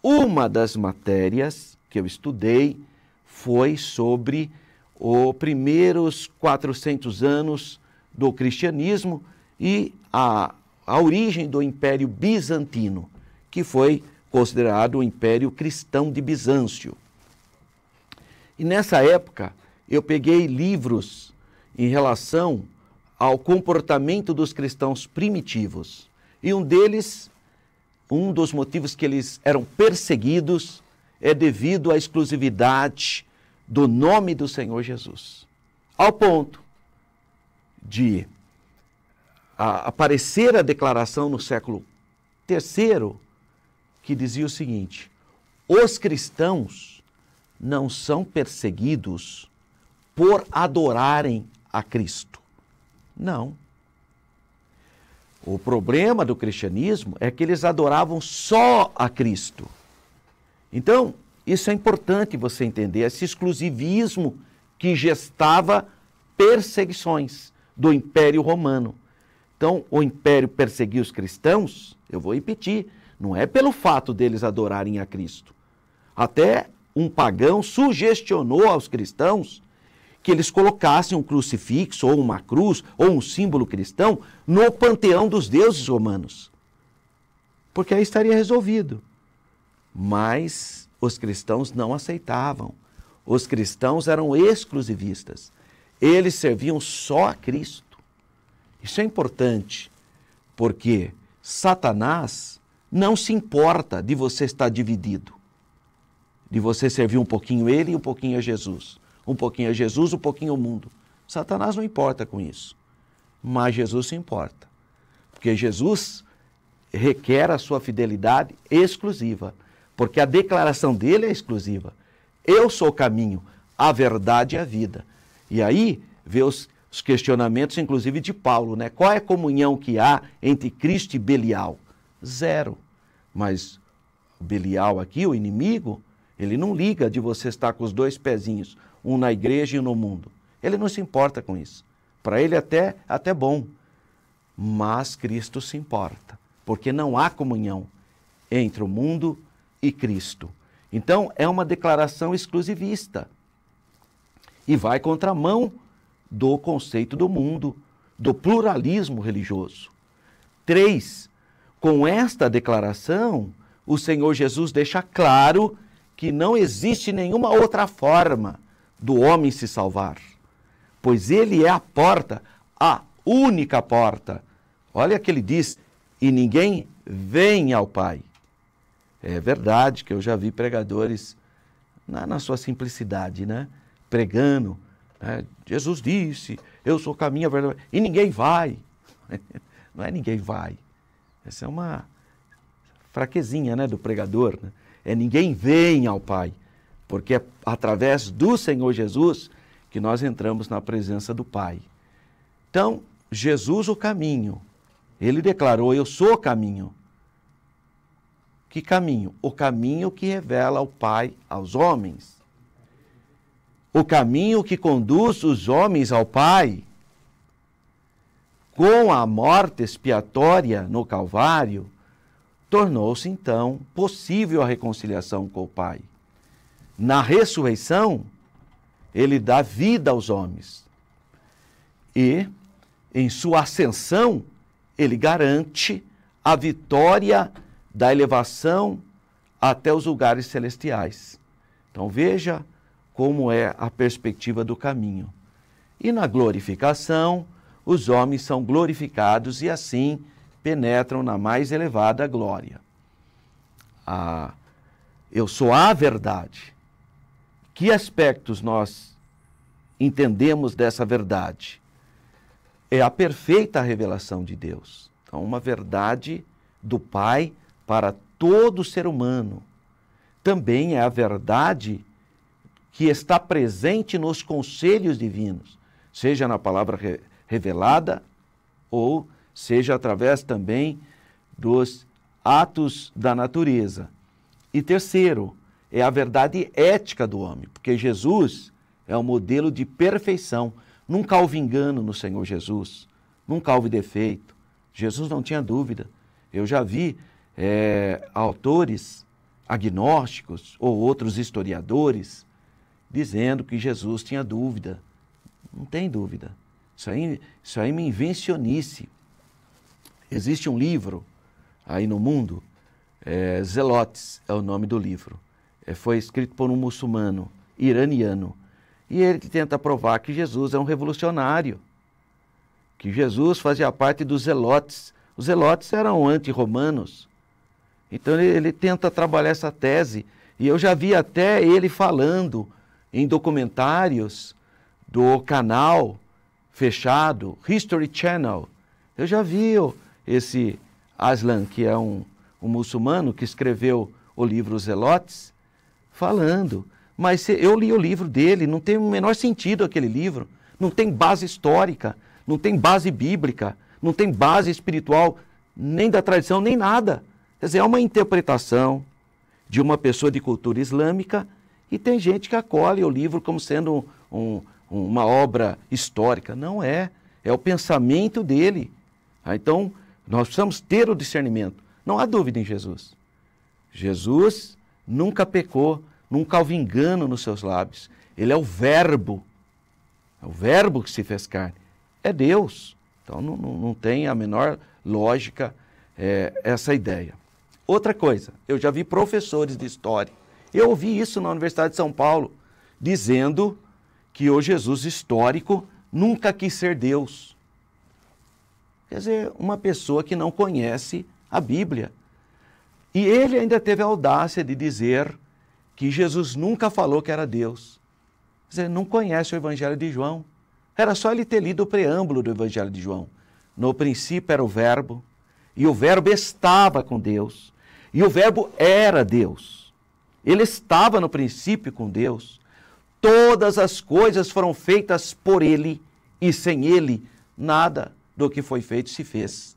uma das matérias que eu estudei foi sobre os primeiros 400 anos do cristianismo e a origem do Império Bizantino, que foi considerado o Império Cristão de Bizâncio. E nessa época eu peguei livros em relação ao comportamento dos cristãos primitivos. E um dos motivos que eles eram perseguidos é devido à exclusividade do nome do Senhor Jesus. Ao ponto de aparecer a declaração no século III que dizia o seguinte: os cristãos não são perseguidos por adorarem a Cristo. Não. O problema do cristianismo é que eles adoravam só a Cristo. Então, isso é importante você entender, esse exclusivismo que gestava perseguições do Império Romano. Então, o Império perseguia os cristãos, eu vou repetir, não é pelo fato deles adorarem a Cristo. Até um pagão sugestionou aos cristãos que eles colocassem um crucifixo, ou uma cruz, ou um símbolo cristão no panteão dos deuses romanos. Porque aí estaria resolvido. Mas os cristãos não aceitavam. Os cristãos eram exclusivistas. Eles serviam só a Cristo. Isso é importante, porque Satanás não se importa de você estar dividido, de você servir um pouquinho ele e um pouquinho a Jesus. Um pouquinho a Jesus, um pouquinho ao mundo. Satanás não importa com isso, mas Jesus se importa, porque Jesus requer a sua fidelidade exclusiva, porque a declaração dele é exclusiva. Eu sou o caminho, a verdade e a vida. E aí vê os questionamentos, inclusive de Paulo, né? Qual é a comunhão que há entre Cristo e Belial? Zero. Mas Belial aqui, o inimigo, ele não liga de você estar com os dois pezinhos, um na igreja e um no mundo. Ele não se importa com isso. Para ele até bom. Mas Cristo se importa, porque não há comunhão entre o mundo e Cristo. Então, é uma declaração exclusivista. E vai contramão do conceito do mundo, do pluralismo religioso. 3. Com esta declaração, o Senhor Jesus deixa claro que não existe nenhuma outra forma do homem se salvar, pois ele é a porta, a única porta. Olha que ele diz: e ninguém vem ao Pai. É verdade que eu já vi pregadores, na sua simplicidade, né? Pregando, né? Jesus disse, eu sou o caminho, a verdade, e ninguém vai. Não é ninguém vai. Essa é uma fraquezinha, né, do pregador, né? É ninguém vem ao Pai. porque é através do Senhor Jesus que nós entramos na presença do Pai. Então, Jesus o caminho. Ele declarou, eu sou o caminho. Que caminho? O caminho que revela o Pai aos homens. O caminho que conduz os homens ao Pai. Com a morte expiatória no Calvário, tornou-se então possível a reconciliação com o Pai. Na ressurreição, ele dá vida aos homens. E, em sua ascensão, ele garante a vitória da elevação até os lugares celestiais. Então veja como é a perspectiva do caminho. E na glorificação, os homens são glorificados e assim penetram na mais elevada glória. Eu sou a verdade. Que aspectos nós entendemos dessa verdade? É a perfeita revelação de Deus. Então, uma verdade do Pai para todo ser humano. Também é a verdade que está presente nos conselhos divinos, seja na palavra revelada ou seja através também dos atos da natureza. E terceiro, é a verdade ética do homem, porque Jesus é um modelo de perfeição. Nunca houve engano no Senhor Jesus, nunca houve defeito. Jesus não tinha dúvida. Eu já vi autores agnósticos ou outros historiadores dizendo que Jesus tinha dúvida. Não tem dúvida. Isso aí é uma invencionice. Existe um livro aí no mundo, Zelotes é o nome do livro. Foi escrito por um muçulmano iraniano. E ele tenta provar que Jesus é um revolucionário, que Jesus fazia parte dos Zelotes. Os Zelotes eram anti-romanos. Então ele tenta trabalhar essa tese. E eu já vi até ele falando em documentários do canal fechado, History Channel. Eu já vi esse Aslan, que é um muçulmano que escreveu o livro Zelotes, falando. Mas eu li o livro dele, não tem o menor sentido aquele livro. Não tem base histórica, não tem base bíblica, não tem base espiritual, nem da tradição, nem nada. Quer dizer, é uma interpretação de uma pessoa de cultura islâmica e tem gente que acolhe o livro como sendo uma obra histórica. Não é. É o pensamento dele. Então, nós precisamos ter o discernimento. Não há dúvida em Jesus. Jesus nunca pecou, nunca houve engano nos seus lábios. Ele é o Verbo. É o Verbo que se fez carne. É Deus. Então, não tem a menor lógica essa ideia. Outra coisa, eu já vi professores de história. Eu ouvi isso na Universidade de São Paulo, dizendo que o Jesus histórico nunca quis ser Deus. Quer dizer, uma pessoa que não conhece a Bíblia. E ele ainda teve a audácia de dizer que Jesus nunca falou que era Deus. Quer dizer, não conhece o Evangelho de João. Era só ele ter lido o preâmbulo do Evangelho de João. No princípio era o Verbo, e o Verbo estava com Deus, e o Verbo era Deus. Ele estava no princípio com Deus. Todas as coisas foram feitas por ele, e sem ele, nada do que foi feito se fez.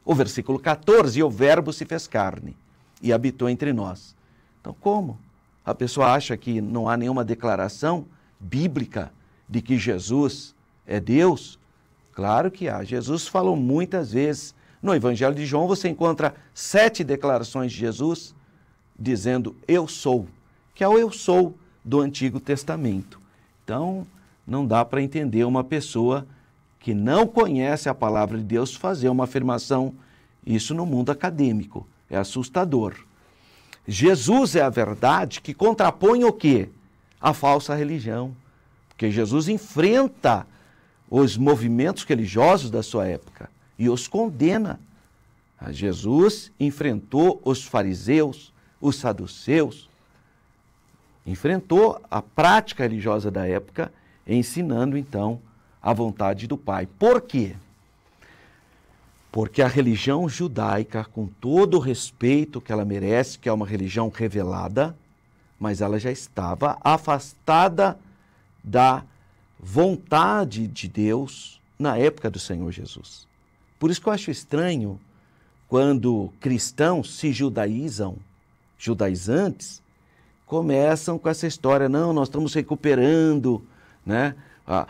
O versículo 14, e o Verbo se fez carne e habitou entre nós. Então, como? A pessoa acha que não há nenhuma declaração bíblica de que Jesus é Deus? Claro que há. Jesus falou muitas vezes. No Evangelho de João você encontra 7 declarações de Jesus dizendo eu sou, que é o eu sou do Antigo Testamento. Então, não dá para entender uma pessoa que não conhece a palavra de Deus fazer uma afirmação, isso no mundo acadêmico. É assustador. Jesus é a verdade que contrapõe o quê? A falsa religião. Porque Jesus enfrenta os movimentos religiosos da sua época e os condena. Jesus enfrentou os fariseus, os saduceus, enfrentou a prática religiosa da época, ensinando então a vontade do Pai. Por quê? Porque a religião judaica, com todo o respeito que ela merece, que é uma religião revelada, mas ela já estava afastada da vontade de Deus na época do Senhor Jesus. Por isso que eu acho estranho quando cristãos se judaizantes, começam com essa história, não, nós estamos recuperando, né,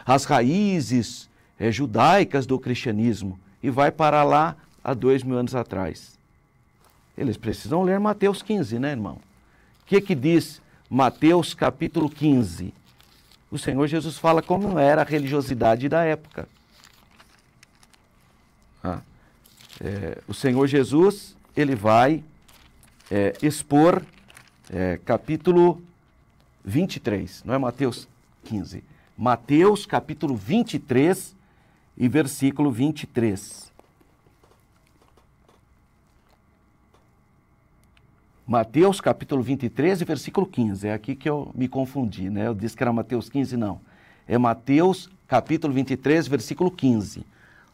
as raízes judaicas do cristianismo, e vai parar lá há 2000 anos atrás. Eles precisam ler Mateus 15, né, irmão? O que diz Mateus capítulo 15? O Senhor Jesus fala como era a religiosidade da época. O Senhor Jesus, ele vai expor capítulo 23, não é Mateus 15. Mateus capítulo 23 e versículo 23. Mateus capítulo 23 e versículo 15. É aqui que eu me confundi, né? Eu disse que era Mateus 15, não. É Mateus capítulo 23, versículo 15.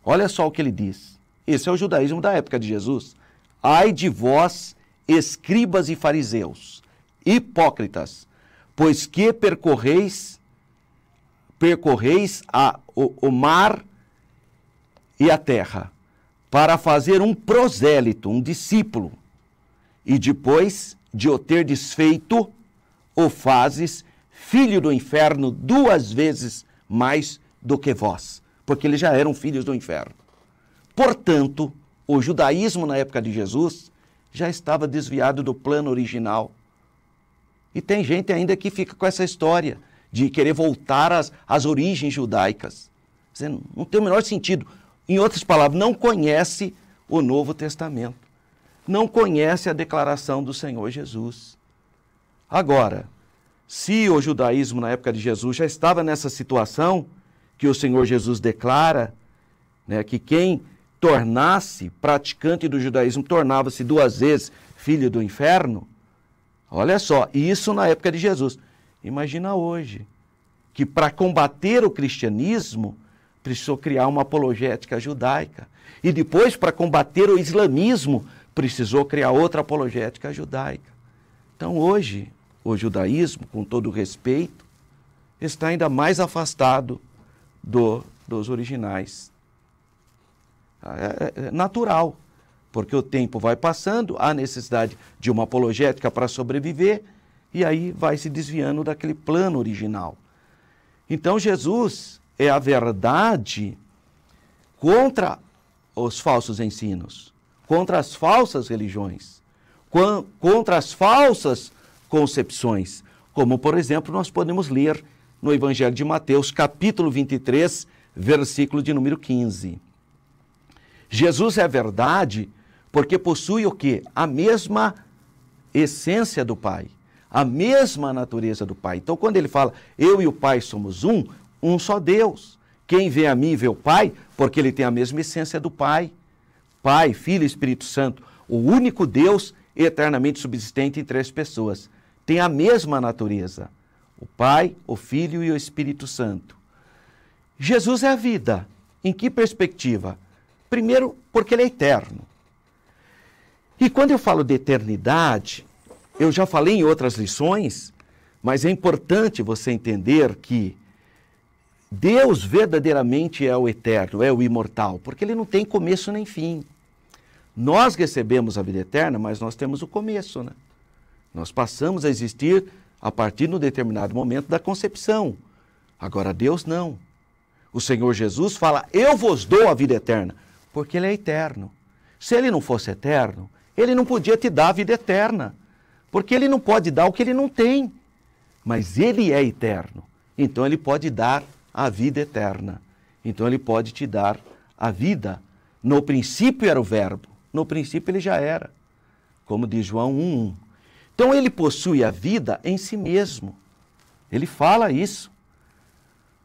Olha só o que ele diz. Esse é o judaísmo da época de Jesus. Ai de vós, escribas e fariseus, hipócritas, pois que percorreis o mar e a terra, para fazer um prosélito, um discípulo, e depois de o ter desfeito, o fazes filho do inferno 2 vezes mais do que vós, porque eles já eram filhos do inferno. Portanto, o judaísmo na época de Jesus já estava desviado do plano original. E tem gente ainda que fica com essa história de querer voltar às origens judaicas. Não tem o menor sentido. Em outras palavras, não conhece o Novo Testamento. Não conhece a declaração do Senhor Jesus. Agora, se o judaísmo na época de Jesus já estava nessa situação que o Senhor Jesus declara, né, que quem tornasse praticante do judaísmo tornava-se 2 vezes filho do inferno, olha só, isso na época de Jesus. Imagina hoje, que para combater o cristianismo, precisou criar uma apologética judaica. E depois, para combater o islamismo, precisou criar outra apologética judaica. Então, hoje, o judaísmo, com todo o respeito, está ainda mais afastado dos originais. É natural, porque o tempo vai passando, há necessidade de uma apologética para sobreviver, e aí vai se desviando daquele plano original. Então, Jesus é a verdade contra os falsos ensinos, contra as falsas religiões, contra as falsas concepções, como, por exemplo, nós podemos ler no Evangelho de Mateus, capítulo 23, versículo de número 15. Jesus é a verdade porque possui o quê? A mesma essência do Pai, a mesma natureza do Pai. Então, quando ele fala, eu e o Pai somos um só Deus. Quem vê a mim vê o Pai, porque ele tem a mesma essência do Pai. Pai, Filho e Espírito Santo, o único Deus eternamente subsistente em 3 pessoas. Tem a mesma natureza, o Pai, o Filho e o Espírito Santo. Jesus é a vida. Em que perspectiva? Primeiro, porque ele é eterno. E quando eu falo de eternidade, eu já falei em outras lições, mas é importante você entender que Deus verdadeiramente é o eterno, é o imortal, porque ele não tem começo nem fim. Nós recebemos a vida eterna, mas nós temos o começo, né? Nós passamos a existir a partir de um determinado momento da concepção. Agora, Deus não. O Senhor Jesus fala, eu vos dou a vida eterna, porque ele é eterno. Se ele não fosse eterno, ele não podia te dar a vida eterna, porque ele não pode dar o que ele não tem. Mas ele é eterno, então ele pode dar a vida eterna. Então ele pode te dar a vida. No princípio era o verbo, no princípio ele já era, como diz João 1:1. Então ele possui a vida em si mesmo. Ele fala isso.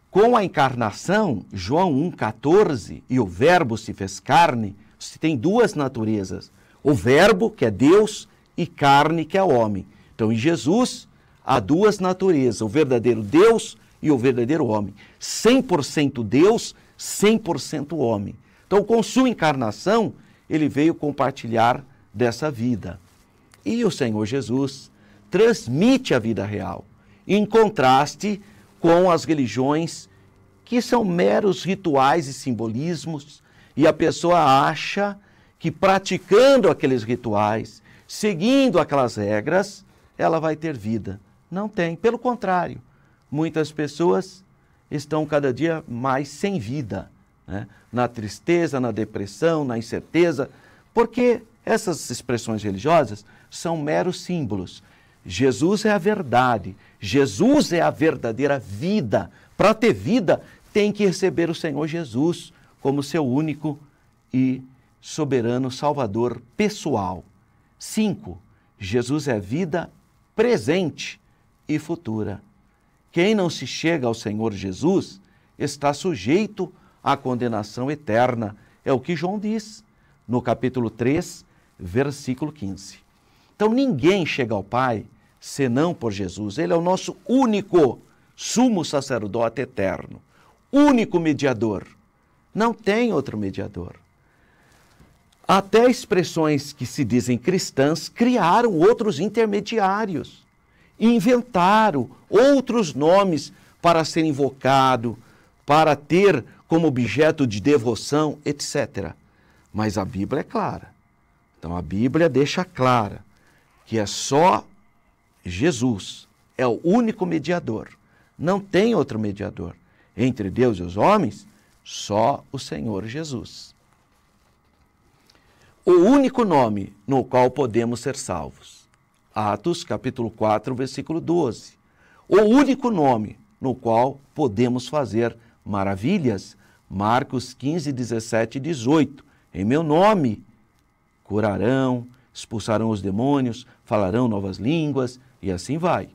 Com a encarnação, João 1,14, e o verbo se fez carne, você tem 2 naturezas. O verbo, que é Deus, e carne, que é o homem. Então, em Jesus, há 2 naturezas, o verdadeiro Deus e o verdadeiro homem. 100% Deus, 100% homem. Então, com sua encarnação, ele veio compartilhar dessa vida. E o Senhor Jesus transmite a vida real, em contraste com as religiões que são meros rituais e simbolismos, e a pessoa acha que praticando aqueles rituais, seguindo aquelas regras, ela vai ter vida. Não tem, pelo contrário, muitas pessoas estão cada dia mais sem vida, né? Na tristeza, na depressão, na incerteza, porque essas expressões religiosas são meros símbolos. Jesus é a verdade, Jesus é a verdadeira vida. Para ter vida, tem que receber o Senhor Jesus como seu único e soberano Salvador pessoal. 5. Jesus é vida presente e futura. Quem não se chega ao Senhor Jesus está sujeito à condenação eterna. É o que João diz no capítulo 3, versículo 15. Então ninguém chega ao Pai senão por Jesus. Ele é o nosso único sumo sacerdote eterno, único mediador. Não tem outro mediador. Até expressões que se dizem cristãs criaram outros intermediários, inventaram outros nomes para ser invocado, para ter como objeto de devoção, etc. Mas a Bíblia é clara. Então a Bíblia deixa clara que é só Jesus, é o único mediador. Não tem outro mediador. Entre Deus e os homens, só o Senhor Jesus. O único nome no qual podemos ser salvos. Atos, capítulo 4, versículo 12. O único nome no qual podemos fazer maravilhas. Marcos 15, 17 e 18. Em meu nome curarão, expulsarão os demônios, falarão novas línguas e assim vai.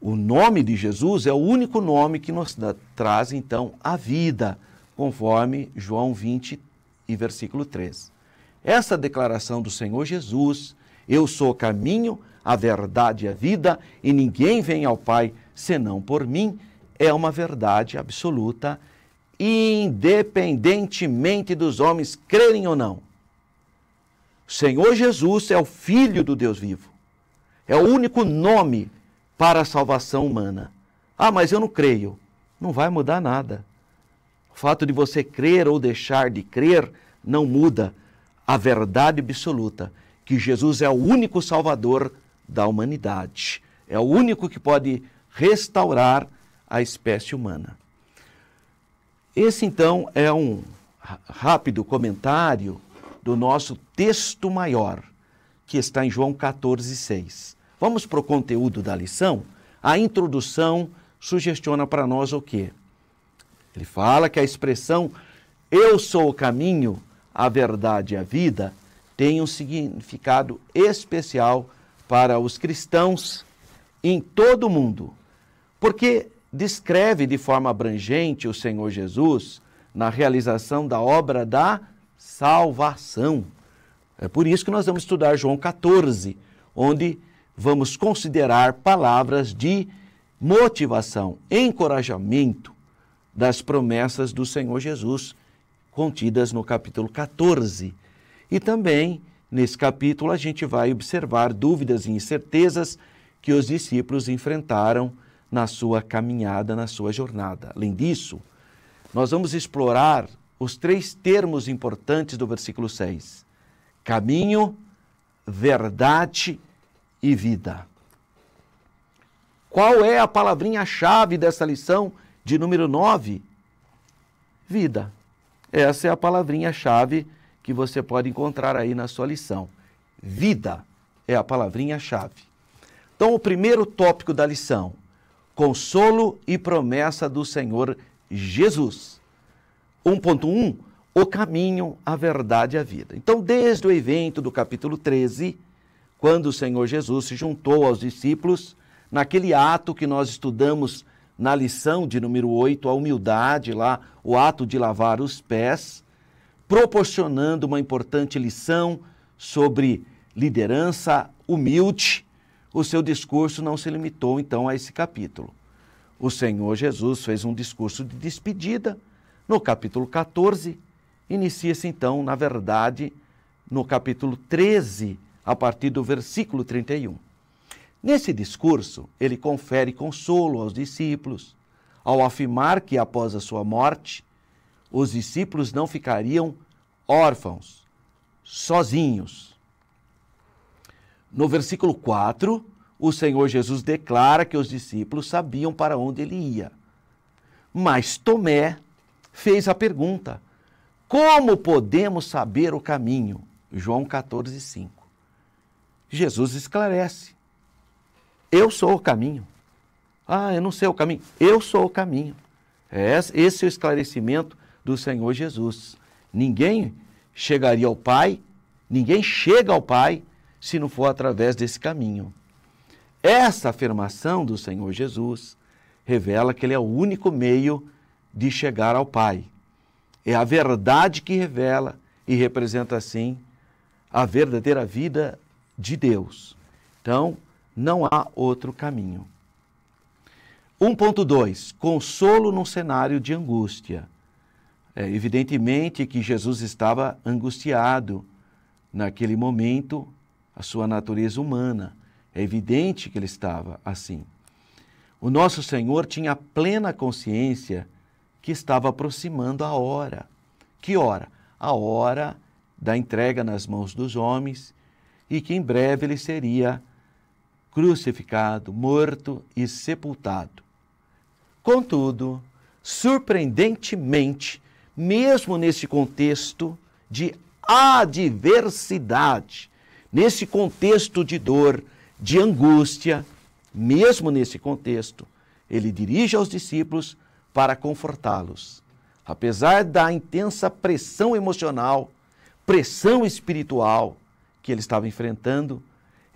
O nome de Jesus é o único nome que nos traz, então, a vida, conforme João 20 e versículo 3. Essa declaração do Senhor Jesus, eu sou o caminho, a verdade e a vida, e ninguém vem ao Pai senão por mim, é uma verdade absoluta, independentemente dos homens crerem ou não. O Senhor Jesus é o Filho do Deus vivo. É o único nome para a salvação humana. Ah, mas eu não creio. Não vai mudar nada. O fato de você crer ou deixar de crer não muda a verdade absoluta, que Jesus é o único Salvador da humanidade. É o único que pode restaurar a espécie humana. Esse, então, é um rápido comentário do nosso texto maior, que está em João 14, 6. Vamos para o conteúdo da lição? A introdução sugestiona para nós o quê? Ele fala que a expressão eu sou o caminho, a verdade e a vida tem um significado especial para os cristãos em todo o mundo, porque descreve de forma abrangente o Senhor Jesus na realização da obra da salvação. É por isso que nós vamos estudar João 14, onde vamos considerar palavras de motivação, encorajamento das promessas do Senhor Jesus, contidas no capítulo 14. E também, nesse capítulo, a gente vai observar dúvidas e incertezas que os discípulos enfrentaram na sua caminhada, na sua jornada. Além disso, nós vamos explorar os 3 termos importantes do versículo 6. Caminho, verdade e vida. Qual é a palavrinha-chave dessa lição de número 9? Vida. Essa é a palavrinha-chave que você pode encontrar aí na sua lição. Vida é a palavrinha-chave. Então, o primeiro tópico da lição, consolo e promessa do Senhor Jesus. 1.1, o caminho, a verdade e a vida. Então, desde o evento do capítulo 13, quando o Senhor Jesus se juntou aos discípulos, naquele ato que nós estudamos na lição de número 8, a humildade lá, o ato de lavar os pés, proporcionando uma importante lição sobre liderança humilde, o seu discurso não se limitou então a esse capítulo. O Senhor Jesus fez um discurso de despedida. No capítulo 14, inicia-se então, na verdade, no capítulo 13, a partir do versículo 31. Nesse discurso, ele confere consolo aos discípulos, ao afirmar que após a sua morte, os discípulos não ficariam órfãos, sozinhos. No versículo 4, o Senhor Jesus declara que os discípulos sabiam para onde ele ia. Mas Tomé fez a pergunta: como podemos saber o caminho? João 14, 5. Jesus esclarece: eu sou o caminho. Ah, eu não sei o caminho. Eu sou o caminho. Esse é o esclarecimento do Senhor Jesus. Ninguém chegaria ao Pai, ninguém chega ao Pai se não for através desse caminho. Essa afirmação do Senhor Jesus revela que ele é o único meio de chegar ao Pai. É a verdade que revela e representa, assim, a verdadeira vida de Deus. Então, não há outro caminho. 1.2. Consolo num cenário de angústia. É evidentemente que Jesus estava angustiado naquele momento, a sua natureza humana. É evidente que ele estava assim. O nosso Senhor tinha plena consciência que estava aproximando a hora. Que hora? A hora da entrega nas mãos dos homens e que em breve ele seria crucificado, morto e sepultado. Contudo, surpreendentemente, mesmo nesse contexto de adversidade, nesse contexto de dor, de angústia, mesmo nesse contexto, ele dirige aos discípulos para confortá-los. Apesar da intensa pressão emocional, pressão espiritual que ele estava enfrentando,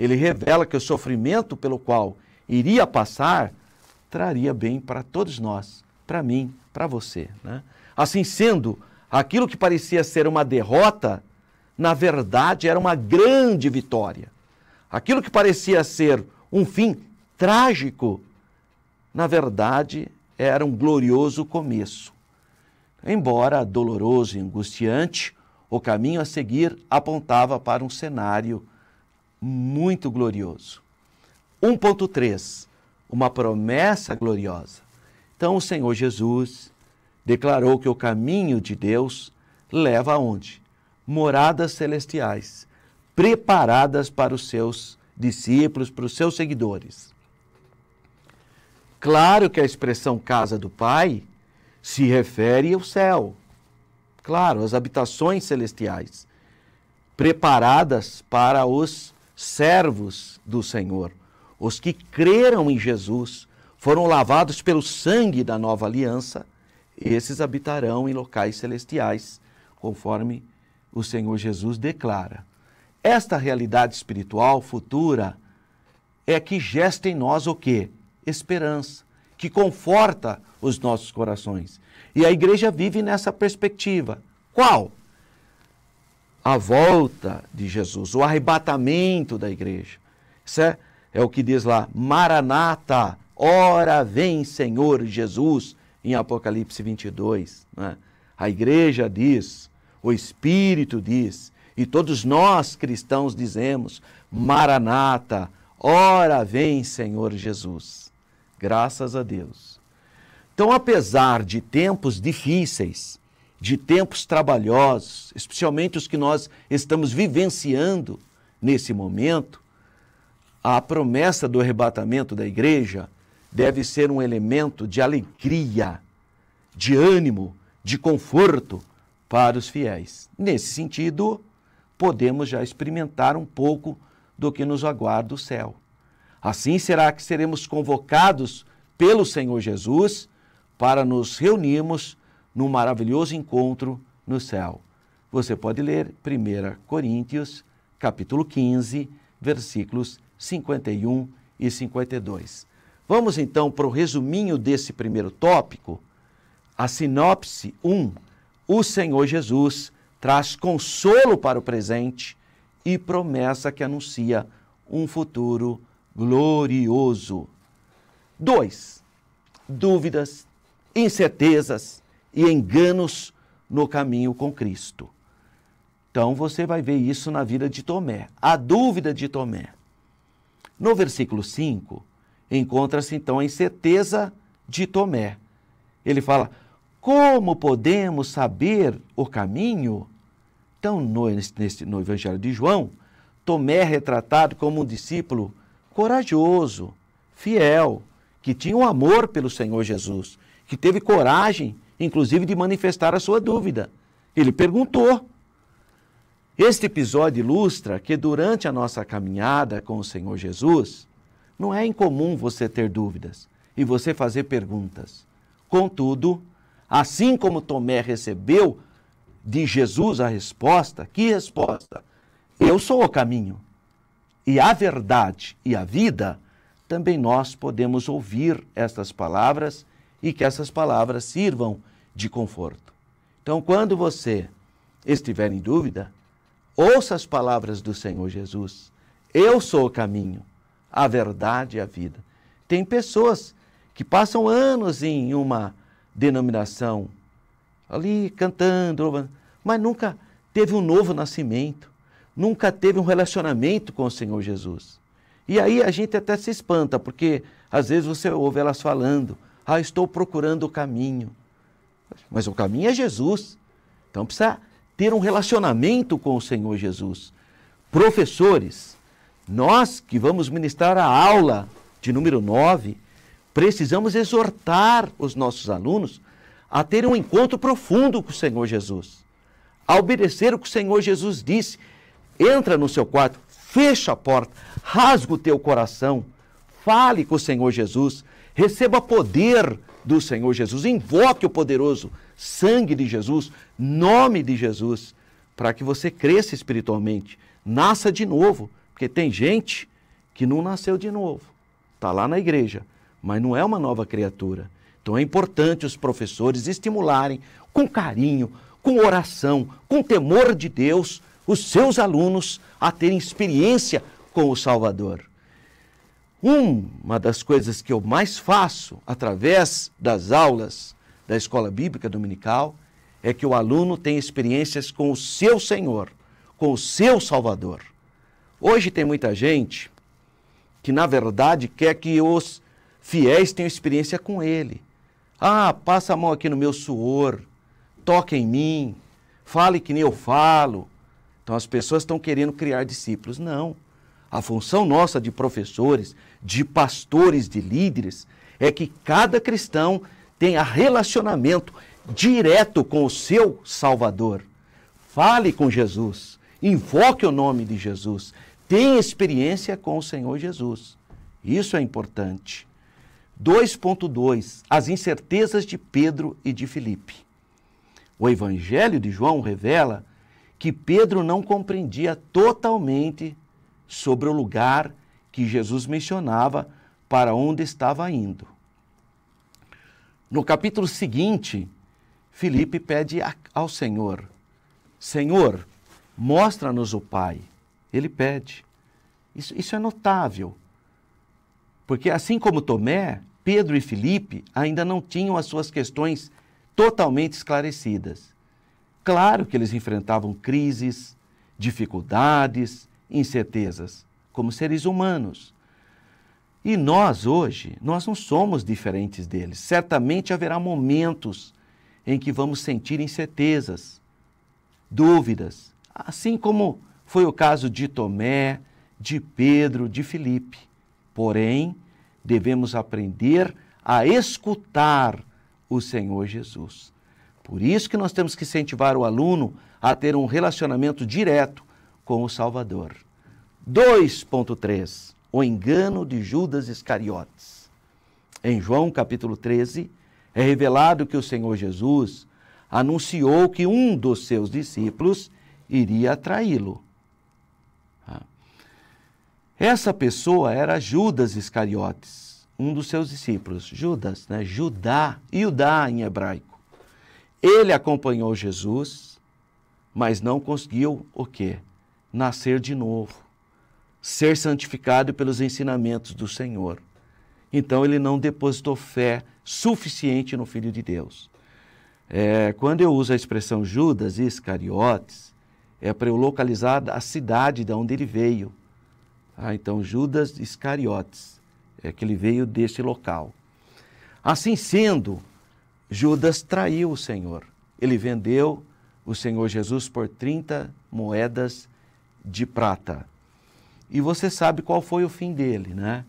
ele revela que o sofrimento pelo qual iria passar traria bem para todos nós, para mim, para você, né? Assim sendo, aquilo que parecia ser uma derrota, na verdade era uma grande vitória. Aquilo que parecia ser um fim trágico, na verdade era um glorioso começo. Embora doloroso e angustiante, o caminho a seguir apontava para um cenário muito glorioso. 1.3. Uma promessa gloriosa. Então o Senhor Jesus declarou que o caminho de Deus leva aonde? Moradas celestiais, preparadas para os seus discípulos, para os seus seguidores. Claro que a expressão casa do Pai se refere ao céu. Claro, as habitações celestiais, preparadas para os servos do Senhor. Os que creram em Jesus, foram lavados pelo sangue da nova aliança, esses habitarão em locais celestiais, conforme o Senhor Jesus declara. Esta realidade espiritual futura é que gesta em nós o quê? Esperança, que conforta os nossos corações. E a igreja vive nessa perspectiva. Qual? A volta de Jesus, o arrebatamento da igreja. Isso é o que diz lá, Maranata, ora vem Senhor Jesus, em Apocalipse 22. Né? A igreja diz, o Espírito diz, e todos nós cristãos dizemos, Maranata, ora vem Senhor Jesus. Graças a Deus. Então, apesar de tempos difíceis, de tempos trabalhosos, especialmente os que nós estamos vivenciando nesse momento, a promessa do arrebatamento da igreja deve ser um elemento de alegria, de ânimo, de conforto para os fiéis. Nesse sentido, podemos já experimentar um pouco do que nos aguarda o céu. Assim será que seremos convocados pelo Senhor Jesus para nos reunirmos num maravilhoso encontro no céu. Você pode ler 1 Coríntios, capítulo 15, versículos 51 e 52. Vamos então para o resuminho desse primeiro tópico. A sinopse 1. O Senhor Jesus traz consolo para o presente e promessa que anuncia um futuro glorioso. 2. Dúvidas, incertezas e enganos no caminho com Cristo. Então você vai ver isso na vida de Tomé, a dúvida de Tomé. No versículo 5, encontra-se então a incerteza de Tomé. Ele fala, como podemos saber o caminho? Então, no Evangelho de João, Tomé é retratado como um discípulo corajoso, fiel, que tinha um amor pelo Senhor Jesus, que teve coragem, inclusive, de manifestar a sua dúvida. Ele perguntou. Este episódio ilustra que durante a nossa caminhada com o Senhor Jesus, não é incomum você ter dúvidas e você fazer perguntas. Contudo, assim como Tomé recebeu de Jesus a resposta, que resposta? Eu sou o caminho e a verdade e a vida, também nós podemos ouvir estas palavras e que essas palavras sirvam de conforto. Então, quando você estiver em dúvida, ouça as palavras do Senhor Jesus. Eu sou o caminho, a verdade e a vida. Tem pessoas que passam anos em uma denominação, ali cantando, mas nunca teve um novo nascimento, nunca teve um relacionamento com o Senhor Jesus. E aí a gente até se espanta, porque às vezes você ouve elas falando, estou procurando o caminho. Mas o caminho é Jesus. Então precisa ter um relacionamento com o Senhor Jesus. Professores, nós que vamos ministrar a aula de número 9, precisamos exortar os nossos alunos a ter um encontro profundo com o Senhor Jesus, a obedecer o que o Senhor Jesus disse. Entra no seu quarto, fecha a porta, rasga o teu coração, fale com o Senhor Jesus, receba poder do Senhor Jesus, invoque o poderoso sangue de Jesus, nome de Jesus, para que você cresça espiritualmente, nasça de novo, porque tem gente que não nasceu de novo, está lá na igreja, mas não é uma nova criatura. Então é importante os professores estimularem com carinho, com oração, com temor de Deus, os seus alunos a terem experiência com o Salvador. Uma das coisas que eu mais faço através das aulas da Escola Bíblica Dominical é que o aluno tenha experiências com o seu Senhor, com o seu Salvador. Hoje tem muita gente que, na verdade, quer que os fiéis tenham experiência com Ele. Passa a mão aqui no meu suor, toca em mim, fale que nem eu falo. Então as pessoas estão querendo criar discípulos. Não. A função nossa de professores, de pastores, de líderes, é que cada cristão tenha relacionamento direto com o seu Salvador. Fale com Jesus, invoque o nome de Jesus, tenha experiência com o Senhor Jesus. Isso é importante. 2.2. As incertezas de Pedro e de Filipe. O Evangelho de João revela que Pedro não compreendia totalmente sobre o lugar que Jesus mencionava para onde estava indo. No capítulo seguinte, Filipe pede ao Senhor, Senhor, mostra-nos o Pai. Ele pede. Isso é notável, porque assim como Tomé, Pedro e Filipe ainda não tinham as suas questões totalmente esclarecidas. Claro que eles enfrentavam crises, dificuldades, incertezas, como seres humanos. E nós hoje, nós não somos diferentes deles. Certamente haverá momentos em que vamos sentir incertezas, dúvidas, assim como foi o caso de Tomé, de Pedro, de Filipe. Porém, devemos aprender a escutar o Senhor Jesus. Por isso que nós temos que incentivar o aluno a ter um relacionamento direto com o Salvador. 2.3. O engano de Judas Iscariotes. Em João capítulo 13, é revelado que o Senhor Jesus anunciou que um dos seus discípulos iria traí-lo. Essa pessoa era Judas Iscariotes, um dos seus discípulos. Judas, Judá em hebraico. Ele acompanhou Jesus, mas não conseguiu o quê? Nascer de novo, ser santificado pelos ensinamentos do Senhor. Então ele não depositou fé suficiente no Filho de Deus. Quando eu uso a expressão Judas Iscariotes, é para eu localizar a cidade de onde ele veio. Então Judas Iscariotes, é que ele veio desse local. Assim sendo, Judas traiu o Senhor. Ele vendeu o Senhor Jesus por 30 moedas de prata. E você sabe qual foi o fim dele, né?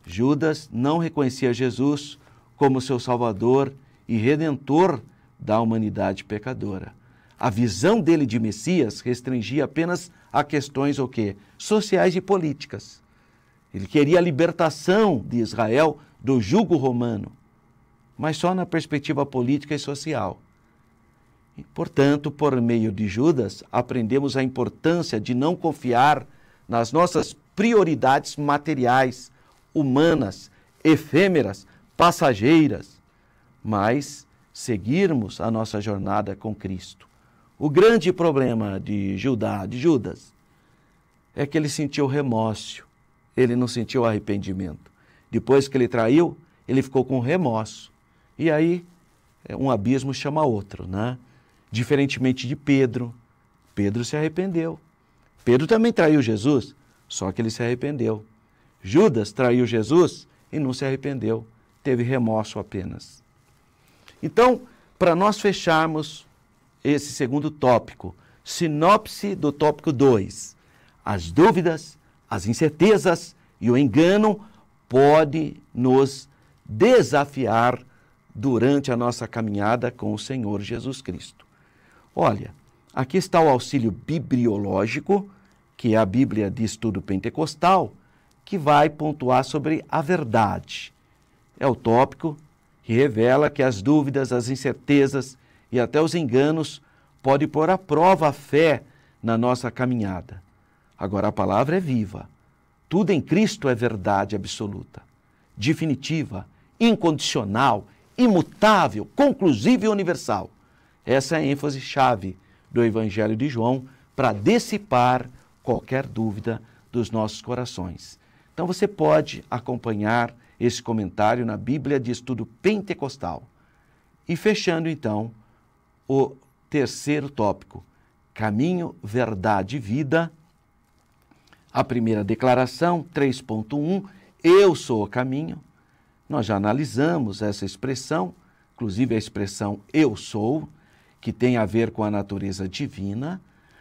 Judas não reconhecia Jesus como seu Salvador e Redentor da humanidade pecadora. A visão dele de Messias restringia apenas a questões o quê? Sociais e políticas. Ele queria a libertação de Israel do jugo romano, mas só na perspectiva política e social. E, portanto, por meio de Judas, aprendemos a importância de não confiar nas nossas prioridades materiais, humanas, efêmeras, passageiras, mas seguirmos a nossa jornada com Cristo. O grande problema de Judas, é que ele sentiu remorso, ele não sentiu arrependimento. Depois que ele traiu, ele ficou com remorso. E aí, um abismo chama outro, né? Diferentemente de Pedro, Pedro se arrependeu. Pedro também traiu Jesus, só que ele se arrependeu. Judas traiu Jesus e não se arrependeu, teve remorso apenas. Então, para nós fecharmos esse segundo tópico, sinopse do tópico 2, as dúvidas, as incertezas e o engano podem nos desafiar durante a nossa caminhada com o Senhor Jesus Cristo. Olha, aqui está o auxílio bibliológico, que é a Bíblia de Estudo Pentecostal, que vai pontuar sobre a verdade. É o tópico que revela que as dúvidas, as incertezas e até os enganos podem pôr à prova a fé na nossa caminhada. Agora, a palavra é viva. Tudo em Cristo é verdade absoluta, definitiva, incondicional, imutável, conclusiva e universal. Essa é a ênfase-chave do Evangelho de João para dissipar qualquer dúvida dos nossos corações. Então você pode acompanhar esse comentário na Bíblia de Estudo Pentecostal. E fechando então o terceiro tópico, caminho, verdade e vida. A primeira declaração, 3.1, eu sou o caminho. Nós já analisamos essa expressão, inclusive a expressão eu sou, que tem a ver com a natureza divina.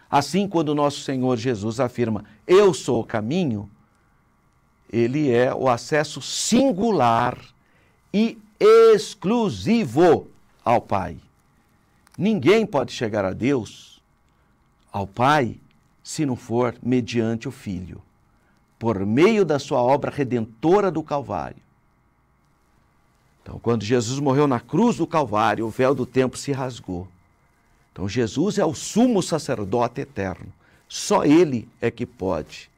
Assim, quando nosso Senhor Jesus afirma eu sou o caminho, ele é o acesso singular e exclusivo ao Pai. Ninguém pode chegar a Deus, ao Pai, se não for mediante o Filho, por meio da sua obra redentora do Calvário. Então, quando Jesus morreu na cruz do Calvário, o véu do templo se rasgou. Então, Jesus é o sumo sacerdote eterno. Só Ele é que pode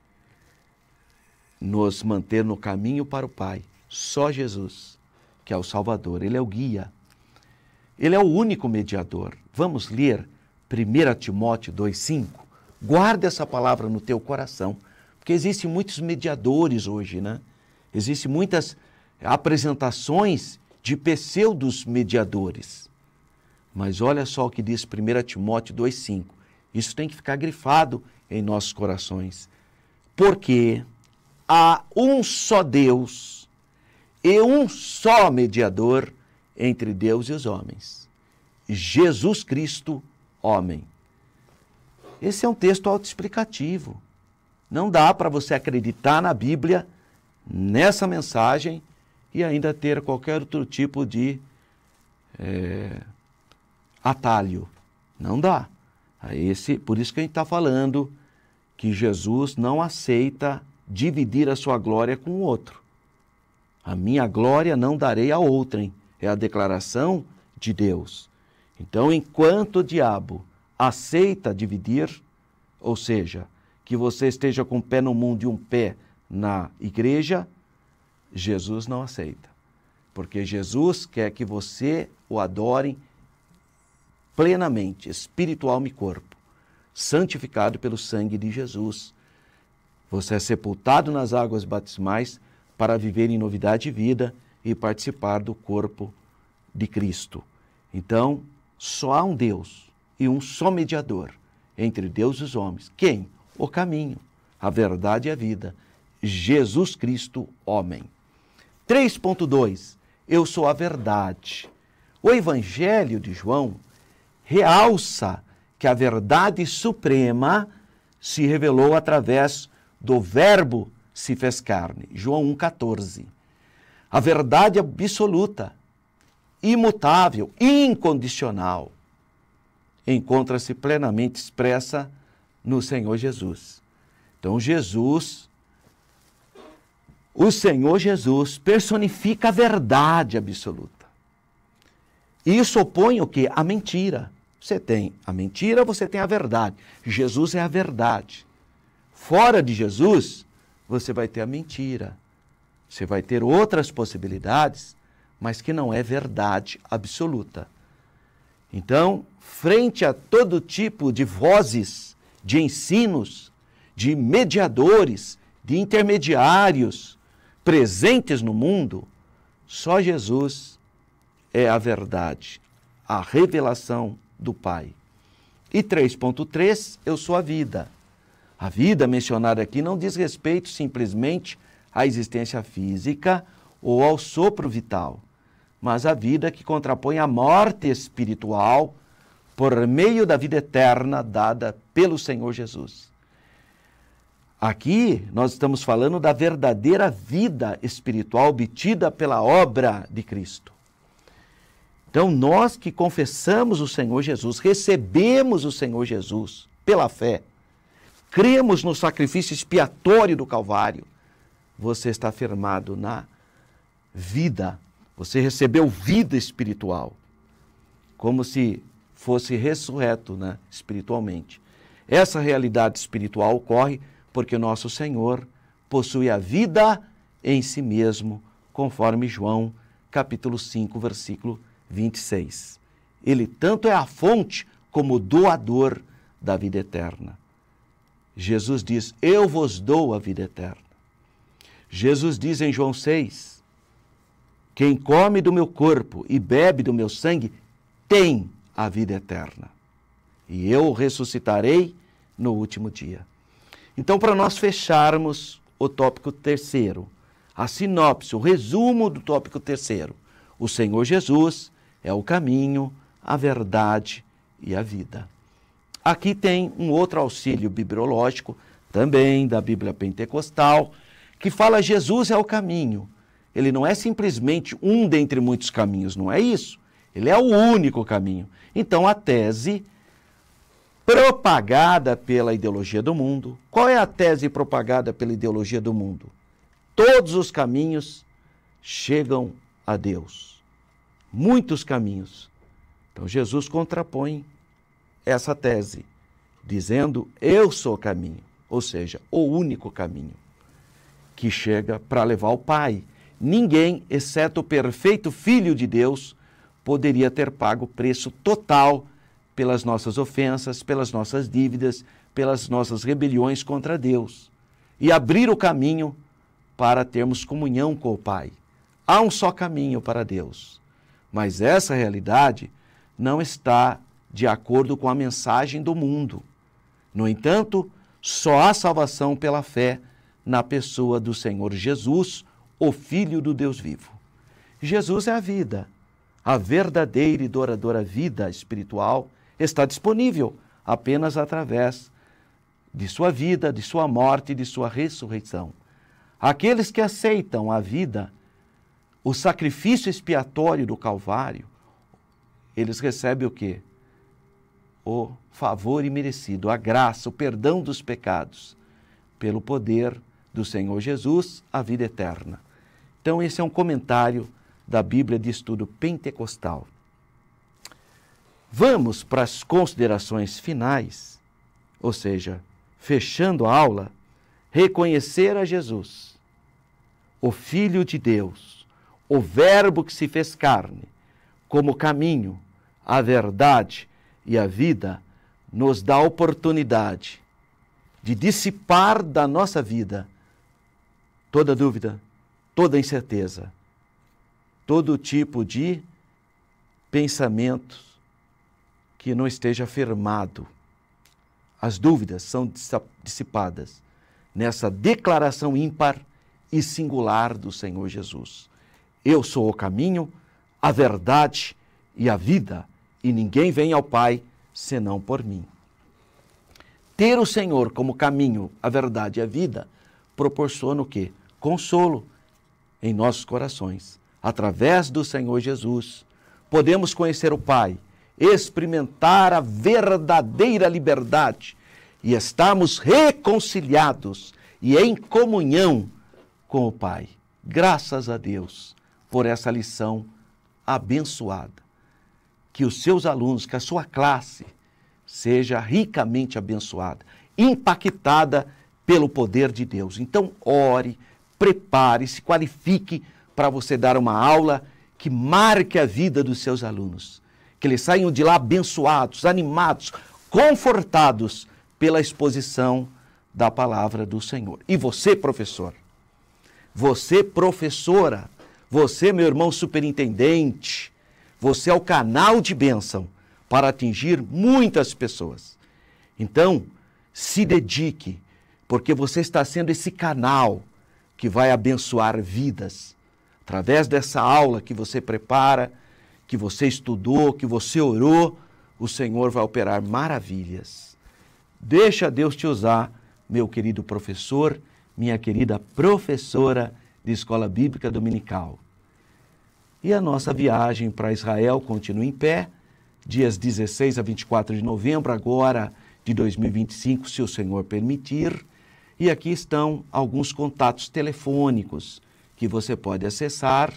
nos manter no caminho para o Pai. Só Jesus, que é o Salvador. Ele é o guia. Ele é o único mediador. Vamos ler 1 Timóteo 2,5? Guarda essa palavra no teu coração, porque existem muitos mediadores hoje, né? Existem muitas apresentações de pseudos mediadores. Mas olha só o que diz 1 Timóteo 2,5. Isso tem que ficar grifado em nossos corações. Porque há um só Deus e um só mediador entre Deus e os homens. Jesus Cristo, homem. Esse é um texto autoexplicativo. Não dá para você acreditar na Bíblia, nessa mensagem, e ainda ter qualquer outro tipo de atalho. Não dá. Por isso que a gente está falando que Jesus não aceita dividir a sua glória com o outro. A minha glória não darei a outrem. É a declaração de Deus. Então, enquanto o diabo aceita dividir, ou seja, que você esteja com um pé no mundo e um pé na igreja, Jesus não aceita. Porque Jesus quer que você o adore plenamente, espírito, alma e corpo, santificado pelo sangue de Jesus. Você é sepultado nas águas batismais para viver em novidade de vida e participar do corpo de Cristo. Então, só há um Deus e um só mediador entre Deus e os homens. Quem? O caminho, a verdade e a vida. Jesus Cristo, homem. 3.2, eu sou a verdade. O Evangelho de João realça que a verdade suprema se revelou através do Verbo se fez carne. João 1,14. A verdade absoluta, imutável, incondicional, encontra-se plenamente expressa no Senhor Jesus. Então, o Senhor Jesus personifica a verdade absoluta. Isso opõe o quê? A mentira. Você tem a mentira, você tem a verdade. Jesus é a verdade. Fora de Jesus, você vai ter a mentira. Você vai ter outras possibilidades, mas que não é verdade absoluta. Então, frente a todo tipo de vozes, de ensinos, de mediadores, de intermediários presentes no mundo, só Jesus é a verdade, a revelação do Pai. E 3.3, eu sou a vida. A vida mencionada aqui não diz respeito simplesmente à existência física ou ao sopro vital, mas a vida que contrapõe a morte espiritual por meio da vida eterna dada pelo Senhor Jesus. Aqui nós estamos falando da verdadeira vida espiritual obtida pela obra de Cristo. Então, nós que confessamos o Senhor Jesus, recebemos o Senhor Jesus pela fé, cremos no sacrifício expiatório do Calvário, você está firmado na vida, você recebeu vida espiritual, como se fosse ressurreto, espiritualmente. Essa realidade espiritual ocorre porque nosso Senhor possui a vida em si mesmo, conforme João, capítulo 5, versículo 26. Ele tanto é a fonte como o doador da vida eterna. Jesus diz, eu vos dou a vida eterna. Jesus diz em João 6, quem come do meu corpo e bebe do meu sangue tem a vida eterna. E eu o ressuscitarei no último dia. Então, para nós fecharmos o tópico 3º, a sinopse, o resumo do tópico 3º, o Senhor Jesus é o caminho, a verdade e a vida. Aqui tem um outro auxílio bibliológico, também da Bíblia Pentecostal, que fala Jesus é o caminho. Ele não é simplesmente um dentre muitos caminhos, não é isso. Ele é o único caminho. Então, a tese propagada pela ideologia do mundo. Qual é a tese propagada pela ideologia do mundo? Todos os caminhos chegam a Deus. Muitos caminhos. Então, Jesus contrapõe essa tese, dizendo, eu sou o caminho, ou seja, o único caminho que chega para levar ao Pai. Ninguém, exceto o perfeito Filho de Deus, poderia ter pago o preço total pelas nossas ofensas, pelas nossas dívidas, pelas nossas rebeliões contra Deus e abrir o caminho para termos comunhão com o Pai. Há um só caminho para Deus, mas essa realidade não está de acordo com a mensagem do mundo. No entanto, só há salvação pela fé na pessoa do Senhor Jesus, o Filho do Deus vivo. Jesus é a vida, a verdadeira e duradoura vida espiritual está disponível apenas através de sua vida, de sua morte e de sua ressurreição. Aqueles que aceitam a vida, o sacrifício expiatório do Calvário, eles recebem o quê? O favor imerecido, a graça, o perdão dos pecados, pelo poder do Senhor Jesus, a vida eterna. Então, esse é um comentário da Bíblia de Estudo Pentecostal. Vamos para as considerações finais, ou seja, fechando a aula, reconhecer a Jesus, o Filho de Deus, o Verbo que se fez carne, como caminho, a verdade e a vida, nos dá a oportunidade de dissipar da nossa vida toda dúvida, toda incerteza, todo tipo de pensamentos que não esteja firmado. As dúvidas são dissipadas nessa declaração ímpar e singular do Senhor Jesus. Eu sou o caminho, a verdade e a vida, e ninguém vem ao Pai senão por mim. Ter o Senhor como caminho, a verdade e a vida proporciona o quê? Consolo em nossos corações. Através do Senhor Jesus, podemos conhecer o Pai, experimentar a verdadeira liberdade e estarmos reconciliados e em comunhão com o Pai. Graças a Deus por essa lição abençoada. Que os seus alunos, que a sua classe seja ricamente abençoada, impactada pelo poder de Deus. Então, ore, prepare, se qualifique para você dar uma aula que marque a vida dos seus alunos. Que eles saiam de lá abençoados, animados, confortados pela exposição da palavra do Senhor. E você, professor, você, professora, você, meu irmão superintendente, você é o canal de bênção para atingir muitas pessoas. Então, se dedique, porque você está sendo esse canal que vai abençoar vidas. Através dessa aula que você prepara, que você estudou, que você orou, o Senhor vai operar maravilhas. Deixa Deus te usar, meu querido professor, minha querida professora de Escola Bíblica Dominical. E a nossa viagem para Israel continua em pé, dias 16 a 24 de novembro, agora de 2025, se o Senhor permitir. E aqui estão alguns contatos telefônicos que você pode acessar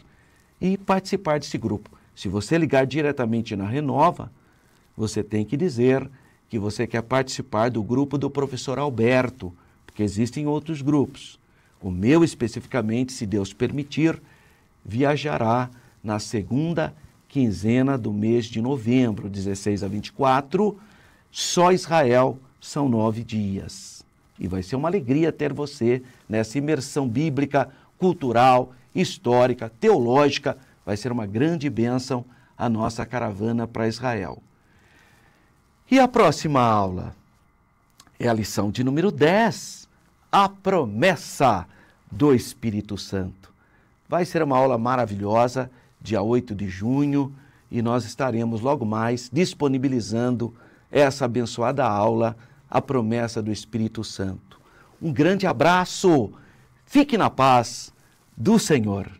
e participar desse grupo. Se você ligar diretamente na Renova, você tem que dizer que você quer participar do grupo do professor Alberto, porque existem outros grupos. O meu, especificamente, se Deus permitir, viajará na segunda quinzena do mês de novembro, 16 a 24, só Israel são 9 dias. E vai ser uma alegria ter você nessa imersão bíblica, cultural, histórica, teológica. Vai ser uma grande bênção a nossa caravana para Israel. E a próxima aula é a lição de número 10, a promessa do Espírito Santo. Vai ser uma aula maravilhosa, dia 8 de junho, e nós estaremos logo mais disponibilizando essa abençoada aula, a promessa do Espírito Santo. Um grande abraço, fique na paz do Senhor.